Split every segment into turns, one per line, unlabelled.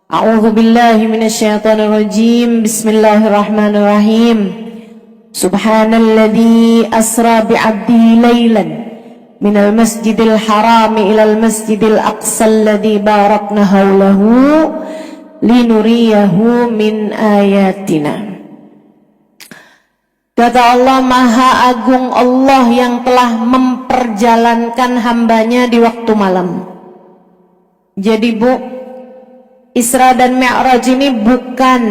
A'udzu billahi minasyaitonir rajim. Bismillahirrahmanirrahim. Subhanalladzi asra bi'abdihi lailan minal masjidil harami ilal masjidil aqsa alladzi barakna haulahu linuriyahu min ayatina. Kata Allah, Maha Agung Allah yang telah memperjalankan hambanya di waktu malam. Jadi Bu, Isra dan Mi'raj ini bukan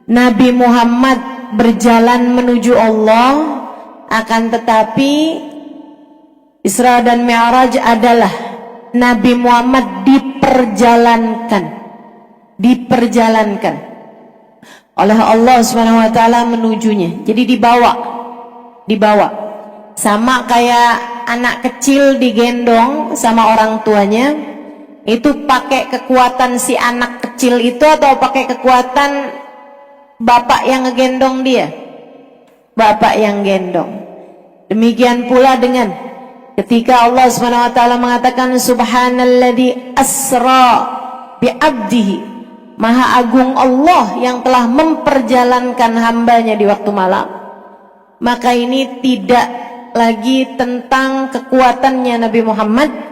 Nabi Muhammad berjalan menuju Allah, akan tetapi Isra dan Mi'raj adalah Nabi Muhammad diperjalankan oleh Allah Subhanahu wa taala menujunya. Jadi dibawa sama kayak anak kecil digendong sama orang tuanya. Itu pakai kekuatan si anak kecil itu atau pakai kekuatan bapak yang ngegendong dia? Bapak yang gendong. Demikian pula dengan ketika Allah Subhanahu wa taala mengatakan subhanalladzi asra bi'abdihi, Maha Agung Allah yang telah memperjalankan hambanya di waktu malam. Maka ini tidak lagi tentang kekuatannya Nabi Muhammad,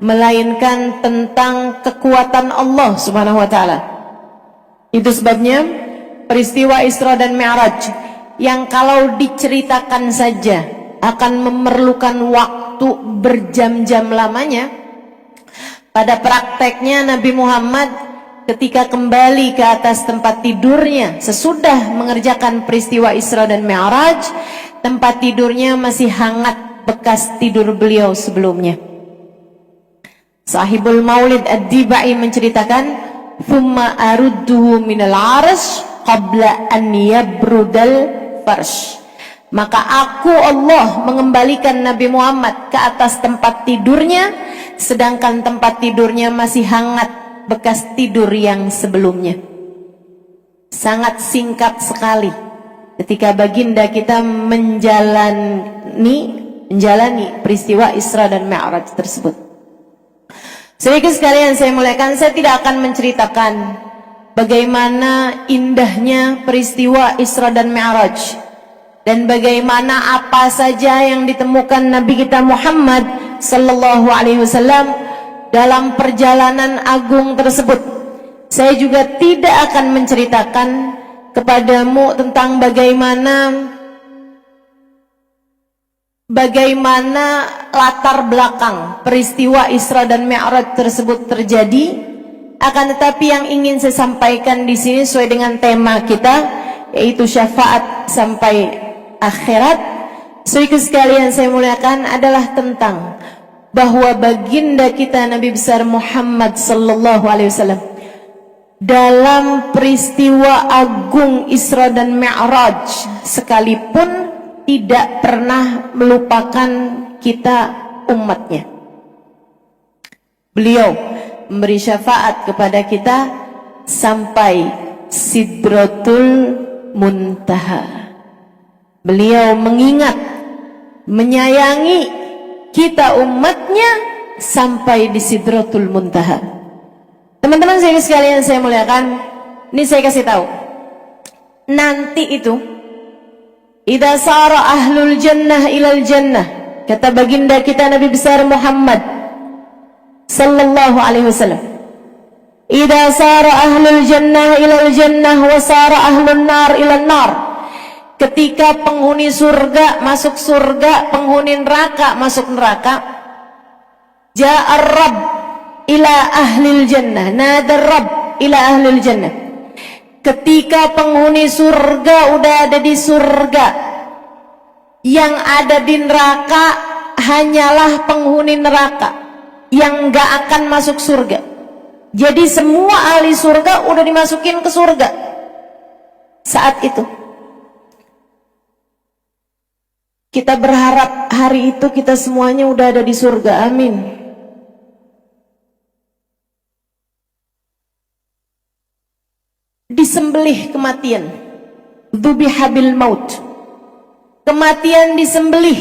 melainkan tentang kekuatan Allah Subhanahu wa taala. Itu sebabnya peristiwa Isra dan Mi'raj yang kalau diceritakan saja akan memerlukan waktu berjam-jam lamanya, pada prakteknya Nabi Muhammad ketika kembali ke atas tempat tidurnya sesudah mengerjakan peristiwa Isra dan Mi'raj, tempat tidurnya masih hangat bekas tidur beliau sebelumnya. Sahibul Maulid Ad-Dibai menceritakan, "Thumma arudduhu minal arsh qabla an yabrudal farsh." Maka aku Allah mengembalikan Nabi Muhammad ke atas tempat tidurnya, sedangkan tempat tidurnya masih hangat bekas tidur yang sebelumnya. Sangat singkat sekali ketika baginda kita menjalani peristiwa Isra dan Mi'raj tersebut. Sedikit sekalian saya muliakan, saya tidak akan menceritakan bagaimana indahnya peristiwa Isra dan Mi'raj dan bagaimana apa saja yang ditemukan Nabi kita Muhammad sallallahu alaihi wasallam dalam perjalanan agung tersebut. Saya juga tidak akan menceritakan kepadamu tentang bagaimana latar belakang peristiwa Isra dan Mi'raj tersebut terjadi. Akan tetapi yang ingin saya sampaikan di sini sesuai dengan tema kita, yaitu syafaat sampai akhirat. Saudara sekalian saya muliakan, adalah tentang bahwa baginda kita Nabi besar Muhammad sallallahu alaihi wasallam dalam peristiwa agung Isra dan Mi'raj sekalipun tidak pernah melupakan kita umatnya. Beliau memberi syafaat kepada kita sampai Sidratul Muntaha. Beliau mengingat, menyayangi kita umatnya sampai di Sidratul Muntaha. Teman-teman sekalian saya muliakan, ini saya kasih tahu. Nanti itu idza sara ahlul jannah ilal jannah, kata baginda kita Nabi besar Muhammad sallallahu alaihi wasallam, idza sara ahlul jannah ilal jannah wa sara ahlun nar ilal nar, ketika penghuni surga masuk surga, penghuni neraka masuk neraka, ja'ar rabb ila ahlil jannah, nadar rabb ila ahlil jannah. Ketika penghuni surga udah ada di surga, yang ada di neraka hanyalah penghuni neraka yang gak akan masuk surga. Jadi semua ahli surga udah dimasukin ke surga saat itu. Kita berharap hari itu kita semuanya udah ada di surga, amin. Disembelih kematian, dzubihabil maut, kematian disembelih,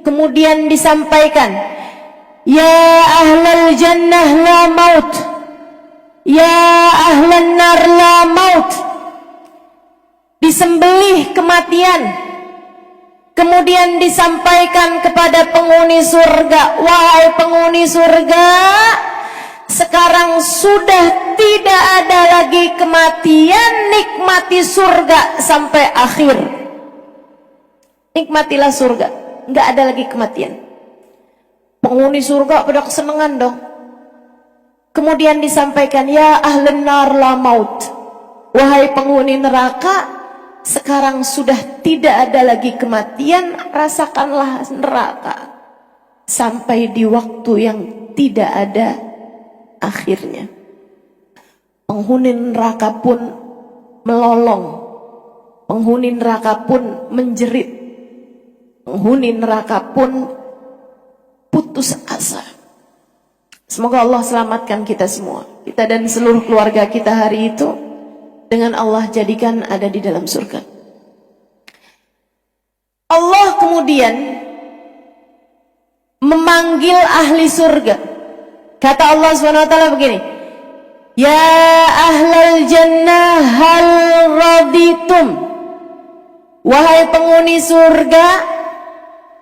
kemudian disampaikan, ya ahlal jannah la maut, ya nar la maut, disembelih kematian, kemudian disampaikan kepada penghuni surga, wahai penghuni surga, sekarang sudah tidak ada lagi kematian, nikmati surga sampai akhir. Nikmatilah surga, nggak ada lagi kematian. Penghuni surga pada kesenangan dong. Kemudian disampaikan, ya ahlen nar la maut, wahai penghuni neraka, sekarang sudah tidak ada lagi kematian, rasakanlah neraka sampai di waktu yang tidak ada akhirnya. Penghuni neraka pun melolong, penghuni neraka pun menjerit, penghuni neraka pun putus asa. Semoga Allah selamatkan kita semua, kita dan seluruh keluarga kita hari itu dengan Allah jadikan ada di dalam surga. Allah kemudian memanggil ahli surga. Kata Allah SWT begini, ya ahlal jannah hal raditum, wahai penghuni surga,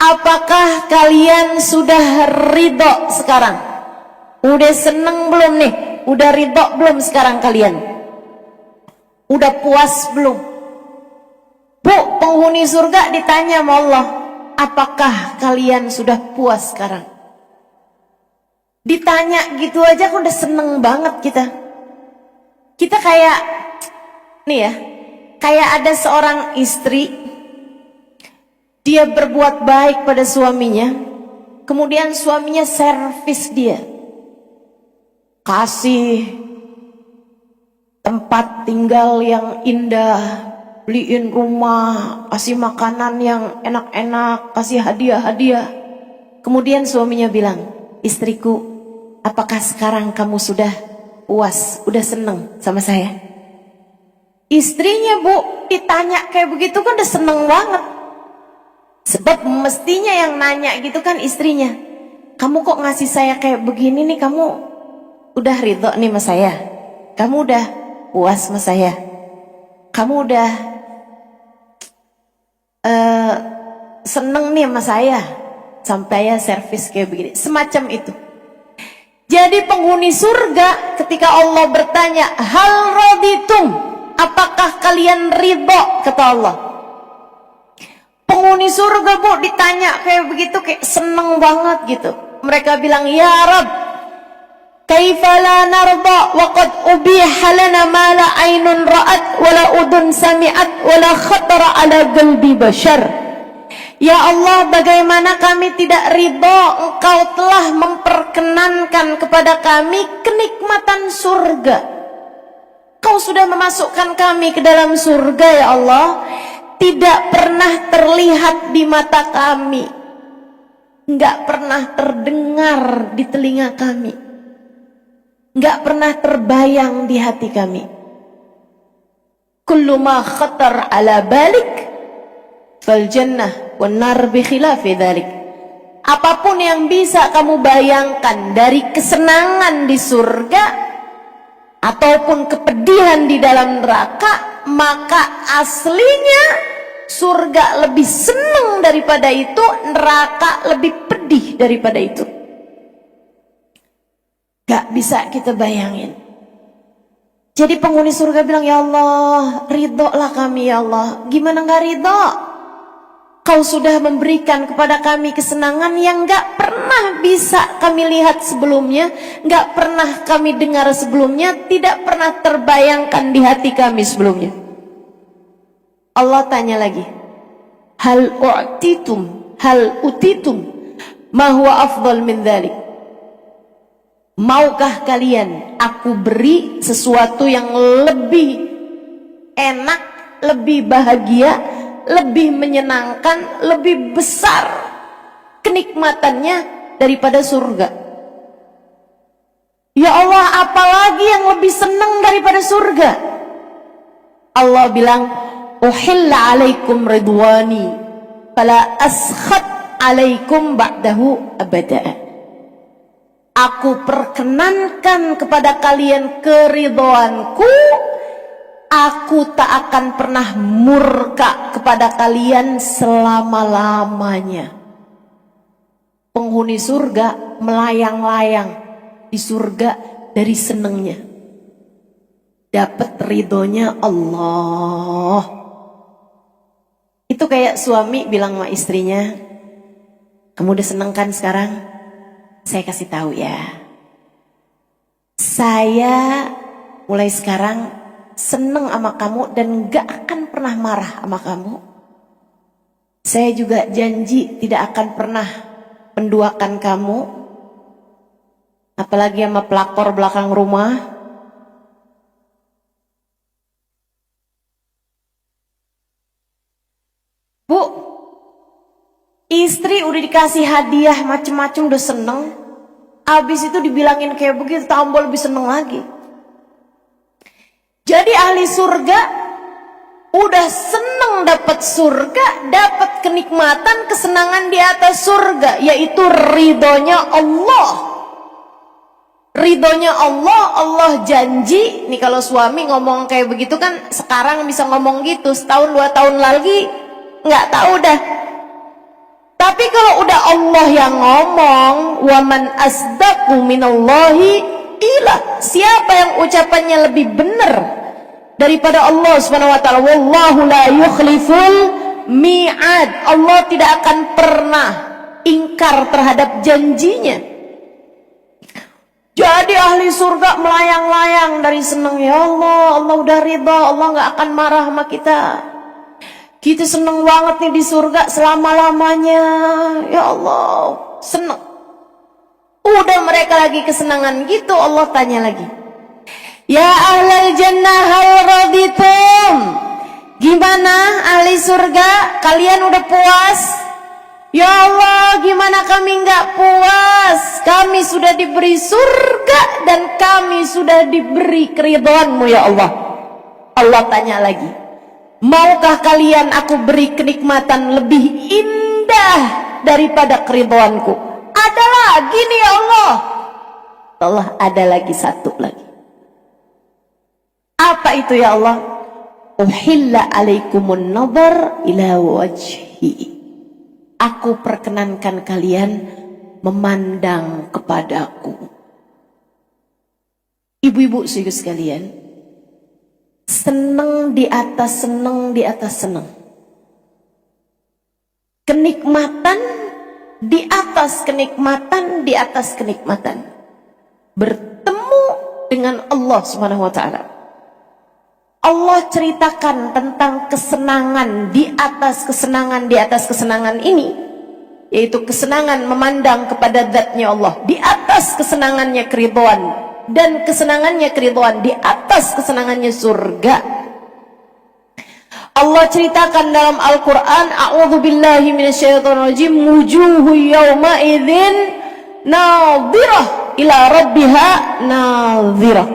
apakah kalian sudah ridho sekarang? Udah seneng belum nih? Udah ridho belum sekarang kalian? Udah puas belum? Bu, penghuni surga ditanya sama Allah, apakah kalian sudah puas sekarang? Ditanya gitu aja udah seneng banget kita. Kita kayak, nih ya, kayak ada seorang istri, dia berbuat baik pada suaminya, kemudian suaminya servis dia, kasih tempat tinggal yang indah, beliin rumah, kasih makanan yang enak-enak, kasih hadiah-hadiah. Kemudian suaminya bilang, istriku, apakah sekarang kamu sudah puas, udah seneng sama saya? Istrinya, Bu, ditanya kayak begitu kan udah seneng banget. Sebab mestinya yang nanya gitu kan istrinya, kamu kok ngasih saya kayak begini nih, kamu udah ridho nih sama saya? Kamu udah puas sama saya? Kamu udah seneng nih sama saya sampai ya servis kayak begini? Semacam itu. Jadi penghuni surga ketika Allah bertanya, hal raditum, apakah kalian ridho? Kata Allah, penghuni surga, Bu, ditanya kayak begitu kayak seneng banget gitu. Mereka bilang, ya Rabb, kaifa la narda wa qad ubiha lana ma la aynun ra'at wa la udun sami'at wa la khatara ala qalbi bashar. Ya Allah, bagaimana kami tidak ridho, Engkau telah memperkenankan kepada kami kenikmatan surga. Kau sudah memasukkan kami ke dalam surga, ya Allah, tidak pernah terlihat di mata kami, enggak pernah terdengar di telinga kami, enggak pernah terbayang di hati kami. Kullu ma khatar ala balik fal jannah wan nar bi khilafi dzalik. Apapun yang bisa kamu bayangkan dari kesenangan di surga ataupun kepedihan di dalam neraka, maka aslinya surga lebih senang daripada itu, neraka lebih pedih daripada itu. Gak bisa kita bayangin. Jadi penghuni surga bilang, ya Allah, ridholah kami ya Allah. Gimana gak ridho? Kau sudah memberikan kepada kami kesenangan yang gak pernah bisa kami lihat sebelumnya, gak pernah kami dengar sebelumnya, tidak pernah terbayangkan di hati kami sebelumnya. Allah tanya lagi, hal utitum ma huwa afdal min dzalik. Maukah kalian aku beri sesuatu yang lebih enak, lebih bahagia, lebih menyenangkan, lebih besar kenikmatannya daripada surga? Ya Allah, apalagi yang lebih senang daripada surga? Allah bilang, uhilla alaikum ridwani fala askhat alaikum ba'dahu abada. Aku perkenankan kepada kalian keridhoanku Aku tak akan pernah murka kepada kalian selama-lamanya. Penghuni surga melayang-layang di surga dari senengnya. Dapat ridhonya Allah. Itu kayak suami bilang sama istrinya, kamu udah seneng kan sekarang? Saya kasih tahu ya. Saya mulai sekarang seneng sama kamu dan gak akan pernah marah sama kamu. Saya juga janji tidak akan pernah menduakan kamu, apalagi sama pelakor belakang rumah. Bu, istri udah dikasih hadiah macem-macem udah seneng, abis itu dibilangin kayak begitu tambah lebih seneng lagi. Jadi ahli surga udah seneng dapat surga, dapat kenikmatan, kesenangan di atas surga, yaitu ridhonya Allah. Ridhonya Allah, Allah janji. Nih kalau suami ngomong kayak begitu kan sekarang bisa ngomong gitu, setahun 2 tahun lagi nggak tahu dah. Tapi kalau udah Allah yang ngomong, waman asdaqu minallahi ila, siapa yang ucapannya lebih benar daripada Allah Subhanahu wa taala? Wallahu la yukhliful mi'ad. Allah tidak akan pernah ingkar terhadap janjinya. Jadi ahli surga melayang-layang dari senang, ya Allah, Allah udah ridha, Allah nggak akan marah sama kita. Kita seneng banget nih di surga selama-lamanya. Ya Allah, seneng. Udah mereka lagi kesenangan gitu, Allah tanya lagi, ya ahlal jannah hal raditum, gimana ahli surga, kalian udah puas? Ya Allah, gimana kami nggak puas? Kami sudah diberi surga dan kami sudah diberi keridhaanmu ya Allah. Allah tanya lagi, maukah kalian aku beri kenikmatan lebih indah daripada keridhaanku? Ada lagi nih ya Allah. Allah, ada lagi satu lagi. Apa itu ya Allah? Uhilla alaikumun nadhar ila wajhi. Aku perkenankan kalian memandang kepadaku. Ibu-ibu saudara sekalian, seneng di atas seneng di atas seneng. Kenikmatan di atas kenikmatan di atas kenikmatan. Bertemu dengan Allah Subhanahu wa taala. Allah ceritakan tentang kesenangan di atas kesenangan di atas kesenangan ini, yaitu kesenangan memandang kepada zatnya Allah, di atas kesenangannya keridhaan, dan kesenangannya keridhaan di atas kesenangannya surga. Allah ceritakan dalam Al-Quran, a'udzubillahi minasyaitonirrajim, wujuhu yawma idzin nadhirah ila rabbiha nadhirah.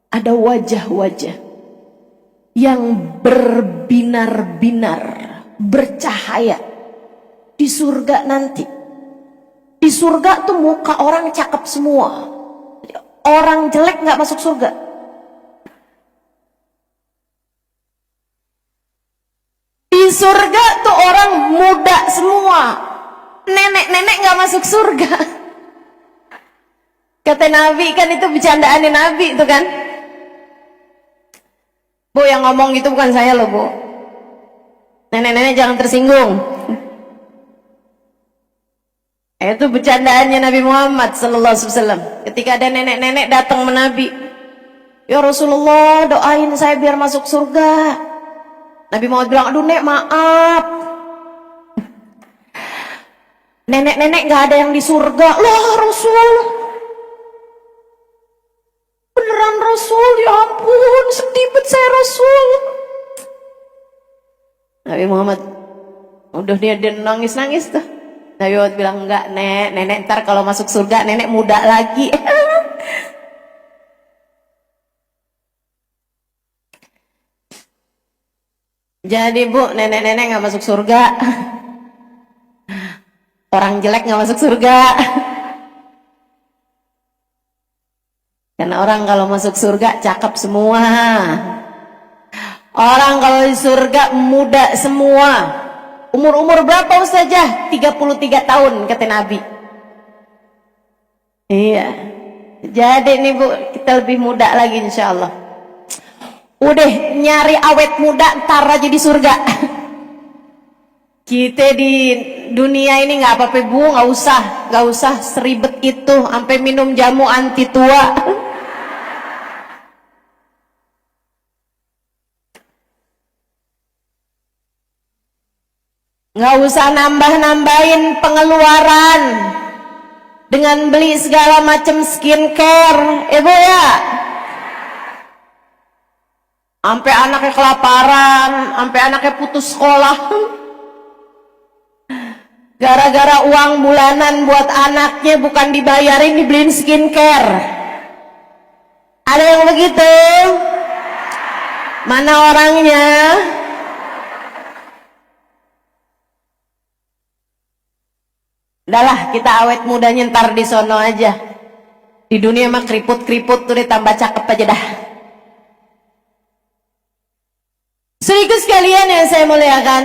Ada wajah-wajah yang berbinar-binar, bercahaya di surga nanti. Di surga tuh muka orang cakep semua. Orang jelek nggak masuk surga. Di surga tuh orang muda semua. Nenek-nenek nggak masuk surga. Kata Nabi kan, itu bercandaannya Nabi itu kan. Bu, yang ngomong itu bukan saya loh Bu. Nenek-nenek jangan tersinggung. Itu bercandaannya Nabi Muhammad sallallahu alaihi wasallam. Ketika ada nenek-nenek datang ke Nabi, ya Rasulullah, doain saya biar masuk surga. Nabi Muhammad bilang, aduh nek, maaf, nenek-nenek gak ada yang di surga. Loh Rasul, beneran Rasul, ya ampun, sedih bet saya Rasul. Nabi Muhammad, udah dia nangis-nangis tuh. Nabi Muhammad bilang, enggak nek, nenek ntar kalau masuk surga nenek muda lagi. Jadi Bu, nenek-nenek gak masuk surga. Orang jelek gak masuk surga. Karena orang kalau masuk surga cakep semua. Orang kalau di surga muda semua. Umur berapa Ustazah? 33 tahun kata Nabi. Iya. Jadi nih Bu, kita lebih muda lagi insyaallah. Udah nyari awet muda ntar aja di surga. Kita di dunia ini nggak apa-apa Bu, nggak usah seribet itu, sampai minum jamu anti tua. Nggak usah nambah-nambahin pengeluaran dengan beli segala macam skincare, Bu ya. Sampai anaknya kelaparan, sampai anaknya putus sekolah. Gara-gara uang bulanan buat anaknya bukan dibayarin, dibeliin skincare. Ada yang begitu? Mana orangnya? Udahlah, kita awet mudanya ntar di sono aja. Di dunia mah keriput-keriput tuh ditambah cakep aja dah. Saudaraku sekalian yang saya muliakan,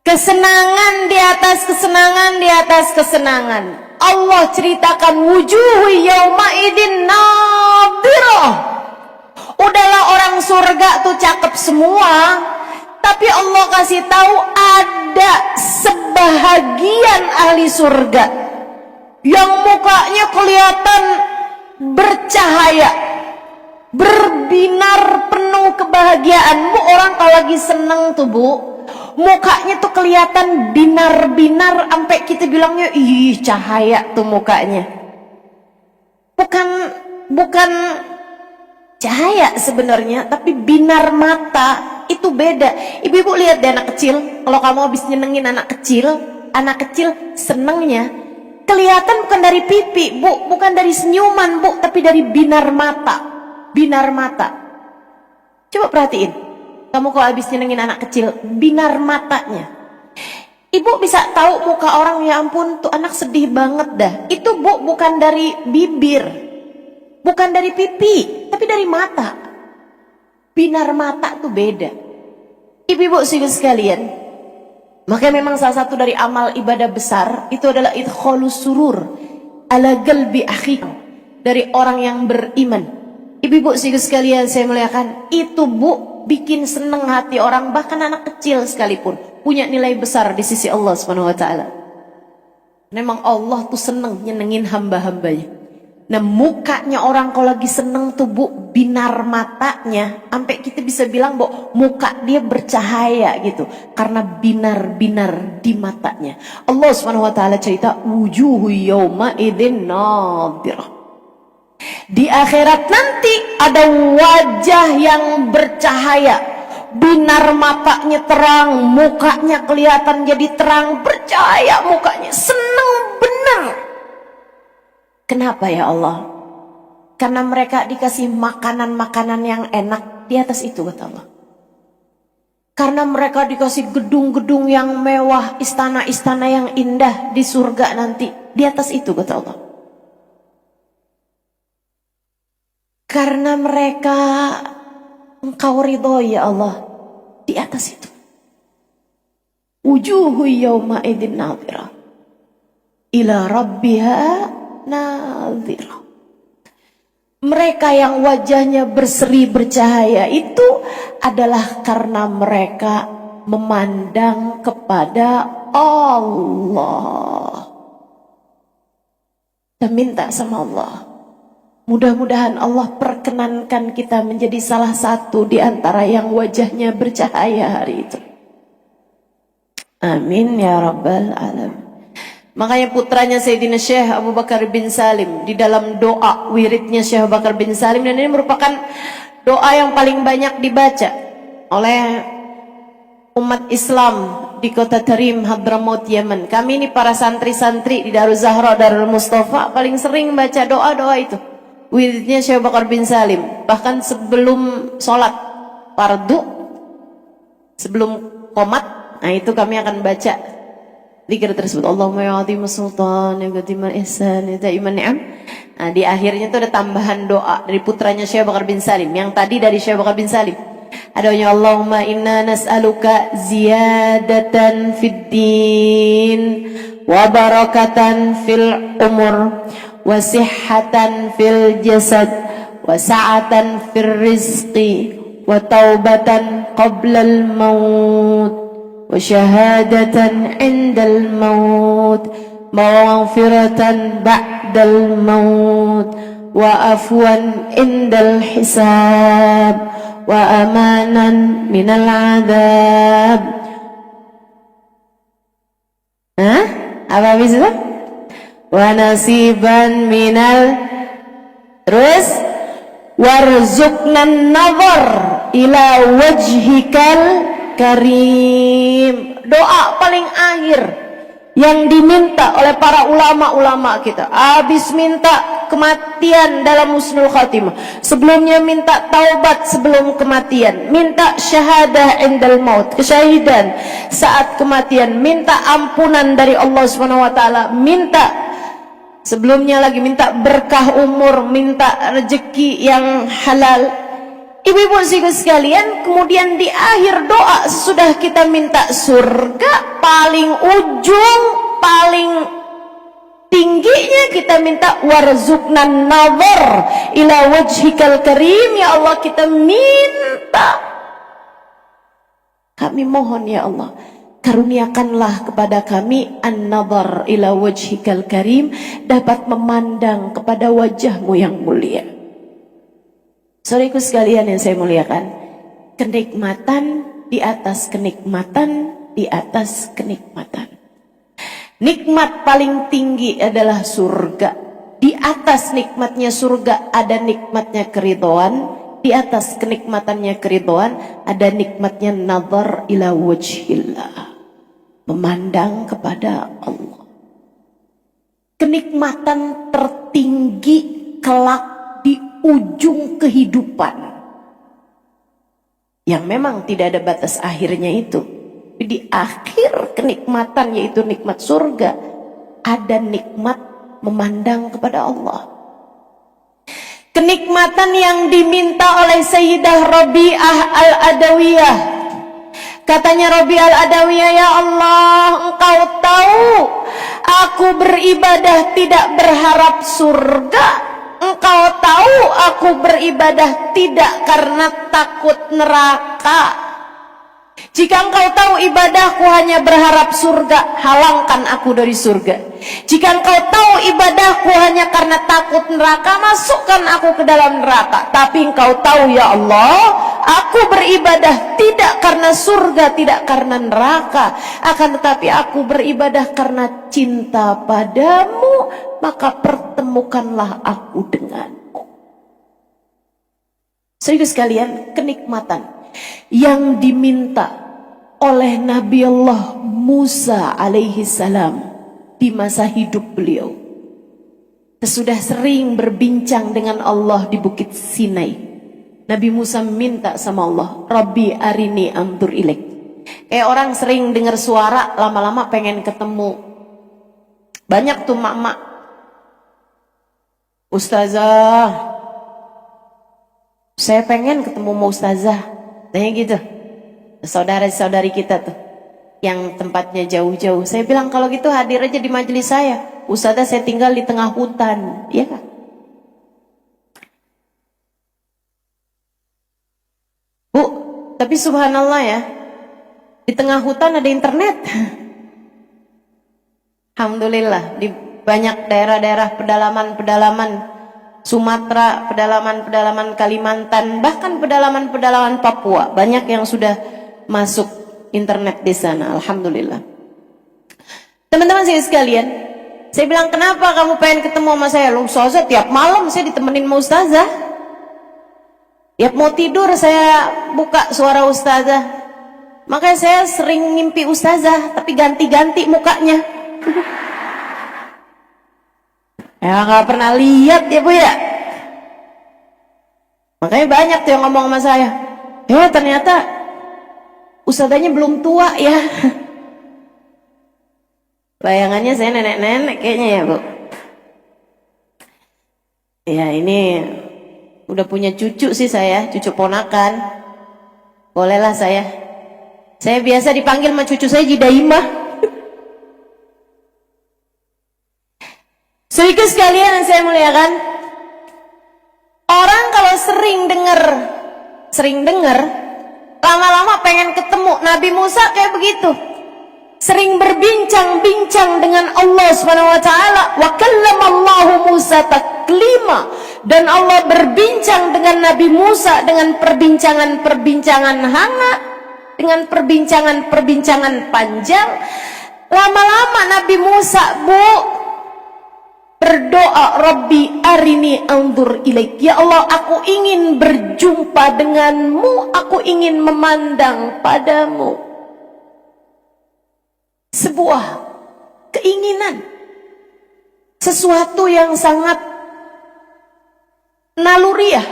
kesenangan di atas kesenangan di atas kesenangan. Allah ceritakan wujuhu yauma idin nadhirah. Udahlah orang surga tuh cakep semua, tapi Allah kasih tahu ada sebahagian ahli surga yang mukanya kelihatan bercahaya, berbinar penuh kebahagiaan. Bu, orang kalau lagi seneng tuh Bu, mukanya tuh kelihatan binar-binar, sampai kita bilangnya ih cahaya tuh mukanya. Bukan cahaya sebenarnya, tapi binar mata. Itu beda. Ibu-ibu lihat deh anak kecil, kalau kamu habis nyenengin anak kecil senengnya kelihatan bukan dari pipi Bu, bukan dari senyuman Bu, tapi dari binar mata. Coba perhatiin, kamu kalau habis nyenengin anak kecil, binar matanya. Ibu bisa tahu muka orang, ya ampun tuh anak sedih banget dah. Itu Bu bukan dari bibir, bukan dari pipi, tapi dari mata. Binar mata tuh beda. Ibu-ibu sekalian, makanya memang salah satu dari amal ibadah besar itu adalah idkhalus surur ala qalbi akhi, dari orang yang beriman. Ibu-ibu sekalian saya muliakan, itu Bu bikin seneng hati orang, bahkan anak kecil sekalipun punya nilai besar di sisi Allah Subhanahu wa taala. Memang Allah tuh seneng nyenengin hamba-hambanya. Nah, mukanya orang kalau lagi seneng tuh Bu, binar matanya, sampai kita bisa bilang Bu, muka dia bercahaya gitu, karena binar-binar di matanya. Allah Subhanahu wa taala cerita wujuhu yauma idzin nadhirah. Di akhirat nanti ada wajah yang bercahaya, binar matanya terang, mukanya kelihatan jadi terang, bercahaya mukanya, seneng bener. Kenapa ya Allah? Karena mereka dikasih makanan-makanan yang enak di atas itu, kata Allah. Karena mereka dikasih gedung-gedung yang mewah, istana-istana yang indah di surga nanti di atas itu, kata Allah. Karena mereka Engkau ridho ya Allah di atas itu. Wujuhu yawma idzin nadhirah ila rabbiha nadhirah. Mereka yang wajahnya berseri bercahaya itu adalah karena mereka memandang kepada Allah dan minta sama Allah. Mudah-mudahan Allah perkenankan kita menjadi salah satu di antara yang wajahnya bercahaya hari itu. Amin ya rabbal alamin. Makanya putranya Sayyidina Syekh Abu Bakar bin Salim di dalam doa wiridnya Syekh Abu Bakar bin Salim, dan ini merupakan doa yang paling banyak dibaca oleh umat Islam di kota Tarim, Hadramaut, Yaman. Kami ini para santri-santri di Darul Zahra, Darul Mustafa paling sering baca doa-doa itu. Wiridnya Syekh Abu Bakar bin Salim, bahkan sebelum sholat fardu, sebelum qomat, nah itu kami akan baca zikir tersebut. Allahumma ya 'azim sultan ya qadimal ihsan ya da'iman ni'am Nah, di akhirnya tuh ada tambahan doa dari putranya Syekh Bakar bin Salim. Yang tadi dari Syekh Bakar bin Salim. Adanya Allahumma inna nas'aluka ziyadatan fid din wa barakatan fil umur wa sihhatan fil jasad wa sa'atan fil rizqi wa taubatan qablal maut wa syahadatan indal maut ومغفرة بعد الموت وعفوا عند الحساب وأمانا من العذاب. Apa habis itu? Wa nasiban minal, terus warzuqnan nazar ila wajhikal karim. Doa paling akhir yang diminta oleh para ulama-ulama kita. Habis minta kematian dalam husnul khatimah, sebelumnya minta taubat sebelum kematian, minta syahadah indal maut, kesyahidan saat kematian, minta ampunan dari Allah Subhanahu wa taala, minta sebelumnya lagi minta berkah umur, minta rezeki yang halal. Ibu-ibu sekalian, kemudian di akhir doa sesudah kita minta surga, paling ujung, paling tingginya kita minta warzuqnan nazar ila wajhikal karim. Ya Allah, kita minta, kami mohon ya Allah, karuniakanlah kepada kami an-nazar ila wajhikal karim, dapat memandang kepada wajahmu yang mulia. Saudaraku sekalian yang saya muliakan, kenikmatan di atas kenikmatan di atas kenikmatan. Nikmat paling tinggi adalah surga. Di atas nikmatnya surga ada nikmatnya keridhaan. Di atas kenikmatannya keridhaan ada nikmatnya nazar ila wajhillah, memandang kepada Allah. Kenikmatan tertinggi kelak di ujung kehidupan, yang memang tidak ada batas akhirnya itu. Di akhir kenikmatan, yaitu nikmat surga, ada nikmat memandang kepada Allah. Kenikmatan yang diminta oleh Sayyidah Rabi'ah Al-Adawiyah. Katanya Rabi'ah Al-Adawiyah, ya Allah, Engkau tahu aku beribadah tidak berharap surga. Engkau tahu aku beribadah tidak karena takut neraka. Jika engkau tahu ibadahku hanya berharap surga, halangkan aku dari surga. Jika engkau tahu ibadahku hanya karena takut neraka, masukkan aku ke dalam neraka. Tapi engkau tahu ya Allah, aku beribadah tidak karena surga, tidak karena neraka, akan tetapi aku beribadah karena cinta padamu, maka pertemukanlah aku denganmu. Saudara sekalian, kenikmatan yang diminta oleh Nabi Allah Musa alaihi salam di masa hidup beliau. Sesudah sering berbincang dengan Allah di Bukit Sinai, Nabi Musa minta sama Allah, Rabbi arini anzur ilaik. Kayak orang sering dengar suara, lama-lama pengen ketemu. Banyak tuh mak-mak, Ustazah, saya pengen ketemu sama Ustazah. Tanya gitu, saudara-saudari kita tuh yang tempatnya jauh-jauh. Saya bilang kalau gitu hadir aja di majelis saya. Ustazah, saya tinggal di tengah hutan, iya kan? Bu, tapi subhanallah ya, di tengah hutan ada internet. Alhamdulillah, di banyak daerah-daerah pedalaman-pedalaman Sumatera, pedalaman-pedalaman Kalimantan, bahkan pedalaman-pedalaman Papua, banyak yang sudah masuk internet di sana. Alhamdulillah. Teman-teman saya sekalian, saya bilang, kenapa kamu pengen ketemu sama saya? Lu Ustazah, tiap malam saya ditemenin sama Ustazah. Tiap mau tidur saya buka suara Ustazah. Makanya saya sering mimpi Ustazah, tapi ganti-ganti mukanya. Ya nggak pernah lihat ya Bu ya. Makanya banyak tuh yang ngomong sama saya, ya ternyata Ustazahnya belum tua ya. Bayangannya saya nenek-nenek kayaknya ya Bu. Ya ini udah punya cucu sih saya, cucu ponakan. Bolehlah saya. Saya biasa dipanggil sama cucu saya Jidaimah. Saudara sekalian yang saya muliakan, orang kalau sering dengar, lama-lama pengen ketemu. Nabi Musa kayak begitu. Sering berbincang-bincang dengan Allah Subhanahu wa taala. Wa kallamallahu Musa taklima, dan Allah berbincang dengan Nabi Musa dengan perbincangan-perbincangan hangat, dengan perbincangan-perbincangan panjang. Lama-lama Nabi Musa berdoa, Rabbi arini anzur ilaik. Ya Allah, aku ingin berjumpa denganmu, aku ingin memandang padamu. Sebuah keinginan, sesuatu yang sangat naluriah,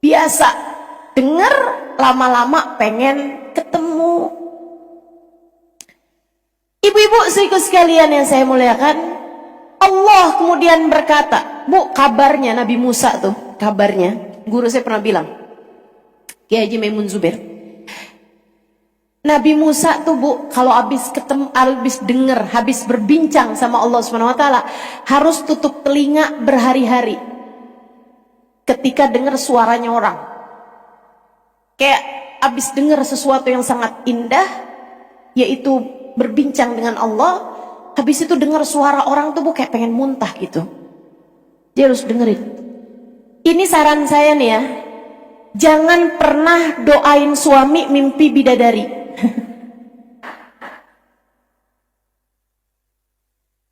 biasa dengar, lama-lama pengen ketemu. Ibu-ibu saudara sekalian yang saya muliakan, Allah kemudian berkata, Bu, kabarnya Nabi Musa tuh, kabarnya guru saya pernah bilang, Kiai Haji Maimun Zubair, Nabi Musa tuh Bu, kalau habis ketemu, habis dengar, habis berbincang sama Allah Subhanahu wa taala, harus tutup telinga berhari-hari ketika dengar suaranya orang. Kayak habis dengar sesuatu yang sangat indah, yaitu berbincang dengan Allah, habis itu dengar suara orang tuh Bu kayak pengen muntah gitu. Dia harus dengerin. Ini saran saya nih ya, jangan pernah doain suami mimpi bidadari.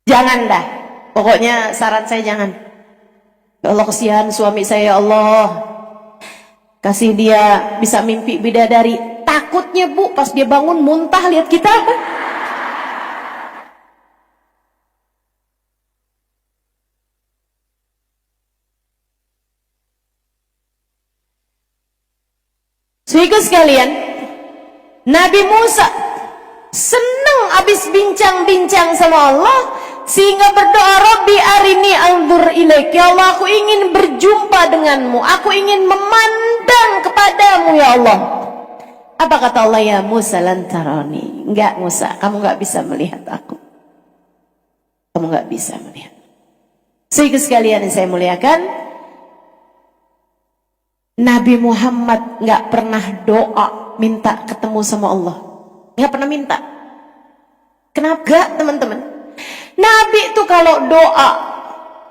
Jangan dah, pokoknya saran saya jangan. Ya Allah, kesian suami saya, ya Allah, kasih dia bisa mimpi bidadari. Takutnya Bu, pas dia bangun muntah lihat kita. Saudara sekalian, Nabi Musa senang habis bincang-bincang sama Allah, sehingga berdoa, Rabbi arini anzur ilaik. Ya Allah, aku ingin berjumpa denganmu, aku ingin memandang kepadamu ya Allah. Apa kata Allah? Ya Musa lan tarani. Enggak Musa, kamu enggak bisa melihat aku. Kamu enggak bisa melihat. Saudara sekalian yang saya muliakan, Nabi Muhammad enggak pernah doa minta ketemu sama Allah. Enggak pernah minta. Kenapa enggak, teman-teman? Nabi itu kalau doa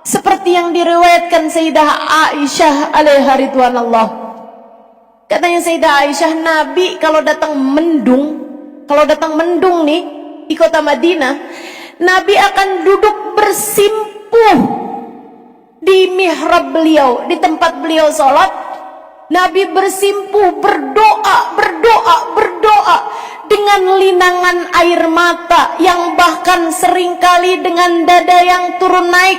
seperti yang diriwayatkan Sayyidah Aisyah alaiha ridwanallah. Katanya Sayyidah Aisyah, Nabi kalau datang mendung nih di kota Madinah, Nabi akan duduk bersimpuh di mihrab beliau, di tempat beliau sholat. Nabi bersimpuh, berdoa dengan linangan air mata yang bahkan seringkali dengan dada yang turun naik.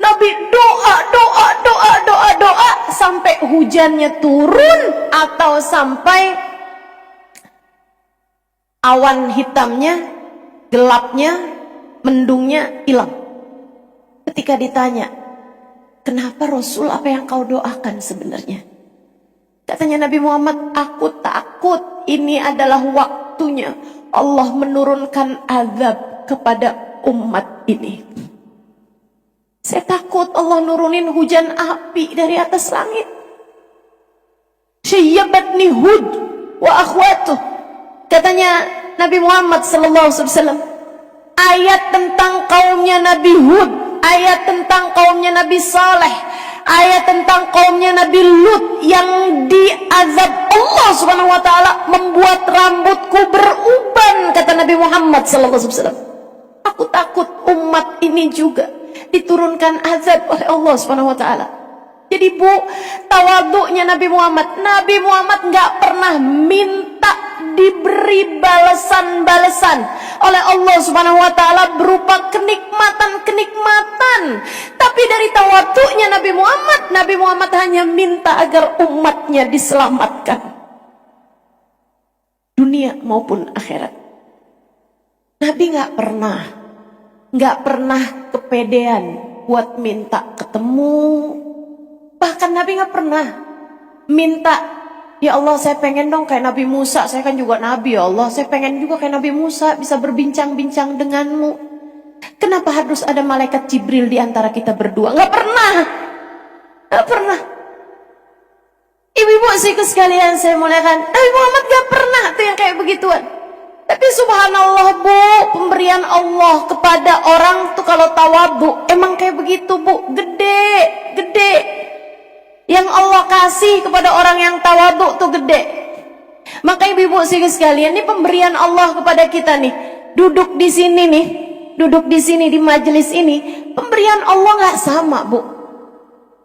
Nabi doa sampai hujannya turun atau sampai awan hitamnya, gelapnya, mendungnya hilang. Ketika ditanya, kenapa Rasul, apa yang kau doakan sebenarnya? Katanya Nabi Muhammad, aku takut ini adalah waktunya Allah menurunkan azab kepada umat ini. Saya takut Allah nurunin hujan api dari atas langit. Syayyabatni Hud wa akhwatuh. Katanya Nabi Muhammad sallallahu alaihi wasallam, ayat tentang kaumnya Nabi Hud, ayat tentang kaumnya Nabi Saleh, ayat tentang kaumnya Nabi Lut yang diazab Allah Subhanahu wa taala membuat rambutku beruban, kata Nabi Muhammad sallallahu alaihi wasallam. Aku takut umat ini juga diturunkan azab oleh Allah Subhanahu wa taala. Jadi Bu, tawaduknya Nabi Muhammad enggak pernah minta diberi balasan-balasan oleh Allah Subhanahu wa taala berupa kenikmatan-kenikmatan. Tapi dari tawaduknya Nabi Muhammad hanya minta agar umatnya diselamatkan dunia maupun akhirat. Nabi enggak pernah kepedean buat minta ketemu. Bahkan Nabi nggak pernah minta, ya Allah saya pengen dong kayak Nabi Musa, saya kan juga Nabi, ya Allah saya pengen juga kayak Nabi Musa bisa berbincang-bincang denganmu. Kenapa harus ada malaikat Jibril di antara kita berdua? Nggak pernah. Nggak pernah. Ibu-ibu sihku sekalian saya muliakan, Nabi Muhammad gak pernah tuh yang kayak begituan. Tapi subhanallah bu, pemberian Allah kepada orang tuh kalau tawadhu emang kayak begitu bu, gede, gede. Yang Allah kasih kepada orang yang tawadhu tuh gede. Maka ibu-ibu sihku sekalian, ini pemberian Allah kepada kita nih. Duduk di sini nih, duduk di sini di majelis ini, pemberian Allah nggak sama bu.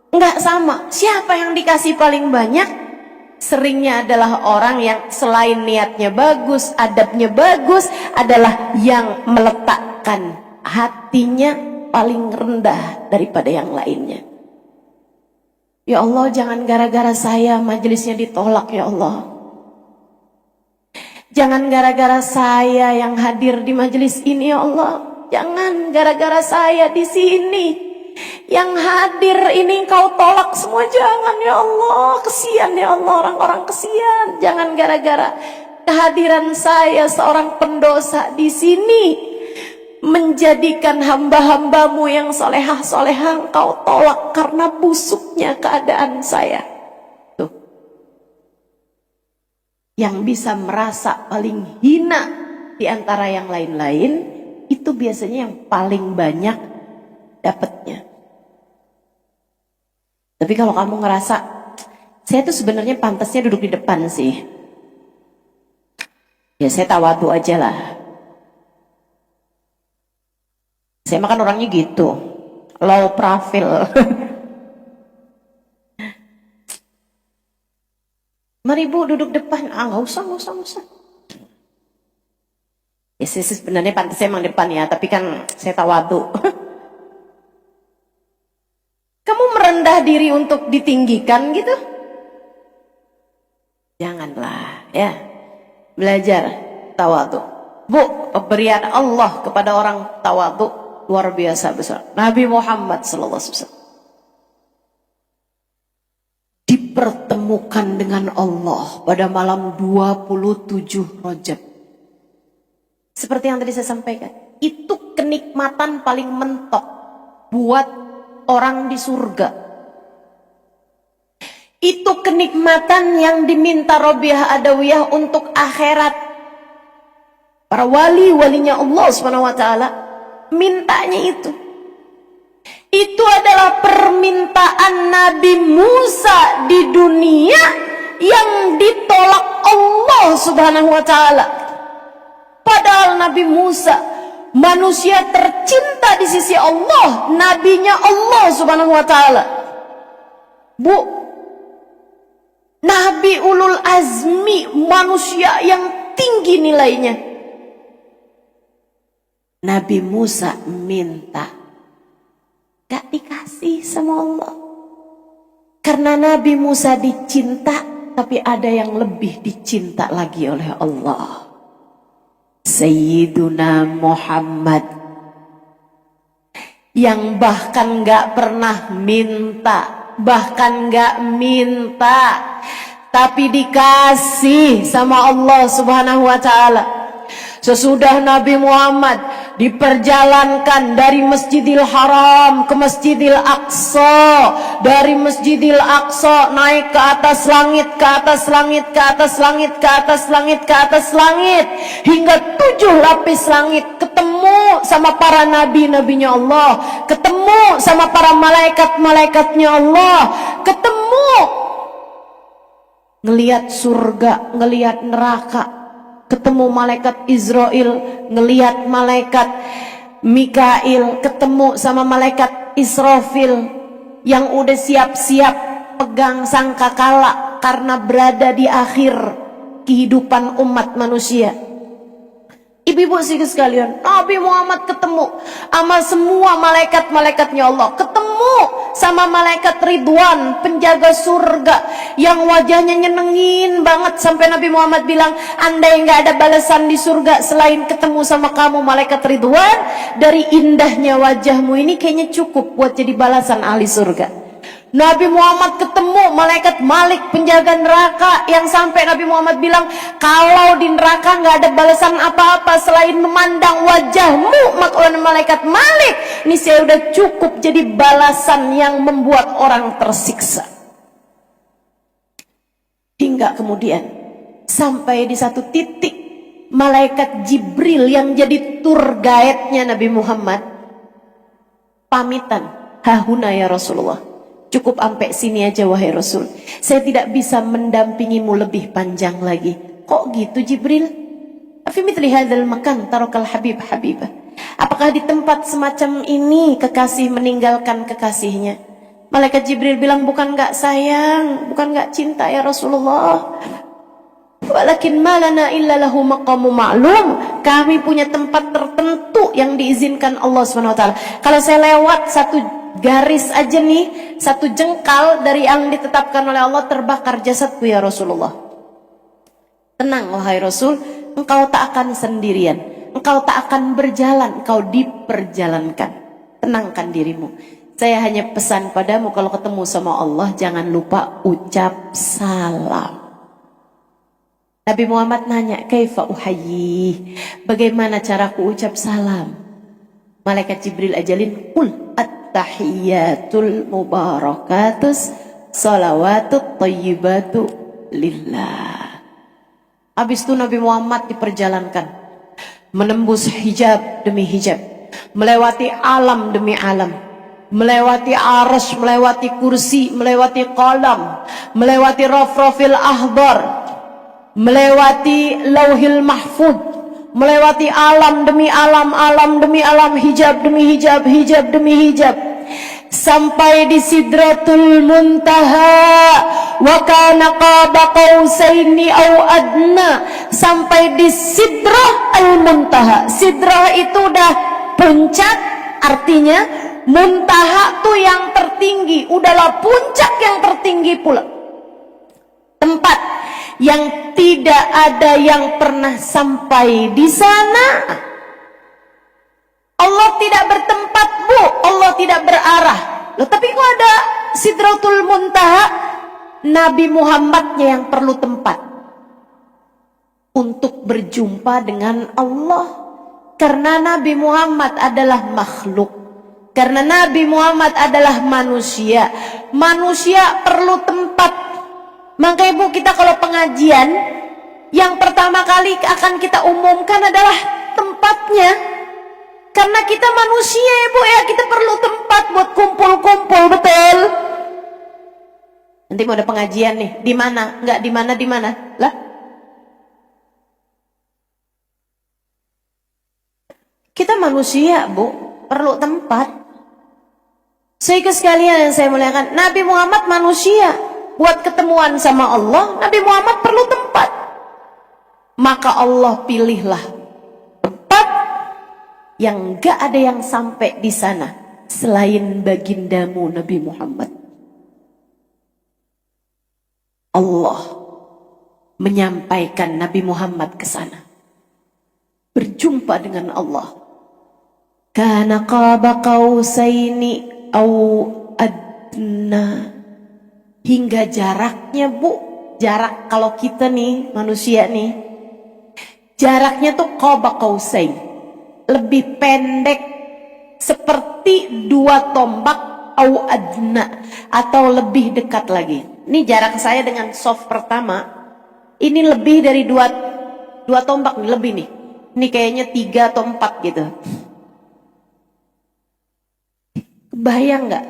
Enggak sama. Siapa yang dikasih paling banyak? Seringnya adalah orang yang selain niatnya bagus, adabnya bagus, adalah yang meletakkan hatinya paling rendah daripada yang lainnya. Ya Allah, jangan gara-gara saya majelisnya ditolak ya Allah. Jangan gara-gara saya yang hadir di majelis ini ya Allah. Jangan gara-gara saya di sini yang hadir ini kau tolak semua, jangan ya Allah. Kesian ya Allah, orang-orang kesian. Jangan gara-gara kehadiran saya seorang pendosa di sini menjadikan hamba-hambamu yang solehah-solehah kau tolak karena busuknya keadaan saya. Tuh. Yang bisa merasa paling hina di antara yang lain-lain itu biasanya yang paling banyak dapatnya. Tapi kalau kamu ngerasa saya tuh sebenarnya pantasnya duduk di depan sih, ya saya tawadhu aja lah. Saya makan orangnya gitu, low profile. Mari bu duduk depan. Nggak usah. Ya saya sebenarnya pantasnya emang depan ya, tapi kan saya tawadhu. Kamu merendah diri untuk ditinggikan gitu? Janganlah ya. Belajar tawadhu. Bu, pemberian Allah kepada orang tawadhu luar biasa besar. Nabi Muhammad SAW dipertemukan dengan Allah pada malam 27 Rajab. Seperti yang tadi saya sampaikan, itu kenikmatan paling mentok buat orang di surga. Itu kenikmatan yang diminta Robiah Adawiyah untuk akhirat. Para walinya Allah SWT mintanya itu. Itu adalah permintaan Nabi Musa di dunia yang ditolak Allah SWT. Padahal Nabi Musa manusia tercinta di sisi Allah, nabinya Allah Subhanahu wa taala. Bu, Nabi ulul azmi, manusia yang tinggi nilainya. Nabi Musa minta, gak dikasih sama Allah. Karena Nabi Musa dicinta, tapi ada yang lebih dicinta lagi oleh Allah. Sayyiduna Muhammad, yang bahkan gak pernah minta, tapi dikasih sama Allah Subhanahu wa taala. Sesudah Nabi Muhammad diperjalankan dari Masjidil Haram ke Masjidil Aqsa, dari Masjidil Aqsa naik ke atas langit, ke atas langit, ke atas langit, ke atas langit, ke atas langit, hingga 7 lapis langit, ketemu sama para nabi-nabinya Allah, ketemu sama para malaikat-malaikatnya Allah, ketemu ngelihat surga, ngelihat neraka, ketemu malaikat Israel, ngelihat malaikat Mikail, ketemu sama malaikat Israfil yang udah siap-siap pegang sangkakala karena berada di akhir kehidupan umat manusia. Ibu-ibu sekalian, Nabi Muhammad ketemu sama semua malaikat-malaikatnya Allah. Ketemu sama malaikat Ridwan, penjaga surga, yang wajahnya nyenengin banget. Sampai Nabi Muhammad bilang, andai nggak ada balasan di surga selain ketemu sama kamu malaikat Ridwan, dari indahnya wajahmu ini kayaknya cukup buat jadi balasan ahli surga. Nabi Muhammad ketemu malaikat Malik, penjaga neraka, yang sampai Nabi Muhammad bilang, kalau di neraka nggak ada balasan apa-apa selain memandang wajahmu, maka malaikat Malik ini saya udah cukup jadi balasan yang membuat orang tersiksa. Hingga kemudian sampai di satu titik malaikat Jibril yang jadi tour guide-nya Nabi Muhammad pamitan, hahuna ya Rasulullah, cukup sampai sini aja wahai Rasul, saya tidak bisa mendampingimu lebih panjang lagi. Kok gitu Jibril? Fi mithli hadzal makan tarakal habib habibah. Apakah di tempat semacam ini kekasih meninggalkan kekasihnya? Malaikat Jibril bilang, bukan enggak sayang, bukan enggak cinta ya Rasulullah, walakin malana illa lahu maqamu ma'lum. Kami punya tempat tertentu yang diizinkan Allah SWT. Kalau saya lewat satu garis aja nih, satu jengkal dari yang ditetapkan oleh Allah, terbakar jasadku ya Rasulullah. Tenang wahai Rasul, engkau tak akan sendirian, engkau tak akan berjalan, engkau diperjalankan. Tenangkan dirimu. Saya hanya pesan padamu, kalau ketemu sama Allah jangan lupa ucap salam. Nabi Muhammad nanya, kaifa uhayyi, bagaimana caraku ucap salam? Malaikat Jibril ajalin, qul at-tahiyyatul mubarakatus salawatut thayyibatu lillah. Habis itu Nabi Muhammad diperjalankan, menembus hijab demi hijab, melewati alam demi alam, melewati arsy, melewati kursi, melewati qalam, melewati rafrafil ahbar, melewati lauhil mahfud, melewati alam demi alam, alam demi alam, hijab demi hijab, hijab demi hijab, sampai di Sidratul Muntaha, wa kana qaba qausaini au adna, sampai di Sidrah al-Muntaha. Sidrah itu udah puncak, artinya muntaha tuh yang tertinggi, udahlah puncak yang tertinggi pula, tempat yang tidak ada yang pernah sampai di sana. Allah tidak bertempat, Bu, Allah tidak berarah. Loh, tapi kok ada Sidratul Muntaha? Nabi Muhammadnya yang perlu tempat untuk berjumpa dengan Allah. Karena Nabi Muhammad adalah makhluk, karena Nabi Muhammad adalah manusia, manusia perlu tempat. Maka Ibu, kita kalau pengajian, yang pertama kali akan kita umumkan adalah tempatnya. Karena kita manusia Ibu ya, kita perlu tempat buat kumpul-kumpul, betul? Nanti mau ada pengajian nih, di mana? Enggak di mana, di mana? Lah? Kita manusia, Bu, perlu tempat. Sehingga sekalian yang saya muliakan, Nabi Muhammad manusia, buat ketemuan sama Allah, Nabi Muhammad perlu tempat. Maka Allah pilihlah tempat yang gak ada yang sampai di sana selain bagindamu Nabi Muhammad. Allah menyampaikan Nabi Muhammad ke sana, berjumpa dengan Allah. Kana qaba qausaini au adna, hingga jaraknya, Bu, jarak kalau kita nih manusia nih, jaraknya tuh qaba qausain, lebih pendek seperti 2 tombak, au adna, atau lebih dekat lagi. Ini jarak saya dengan soft pertama, ini lebih dari 2 tombak nih, lebih nih. Ini kayaknya 3 atau 4 gitu. Bayang nggak?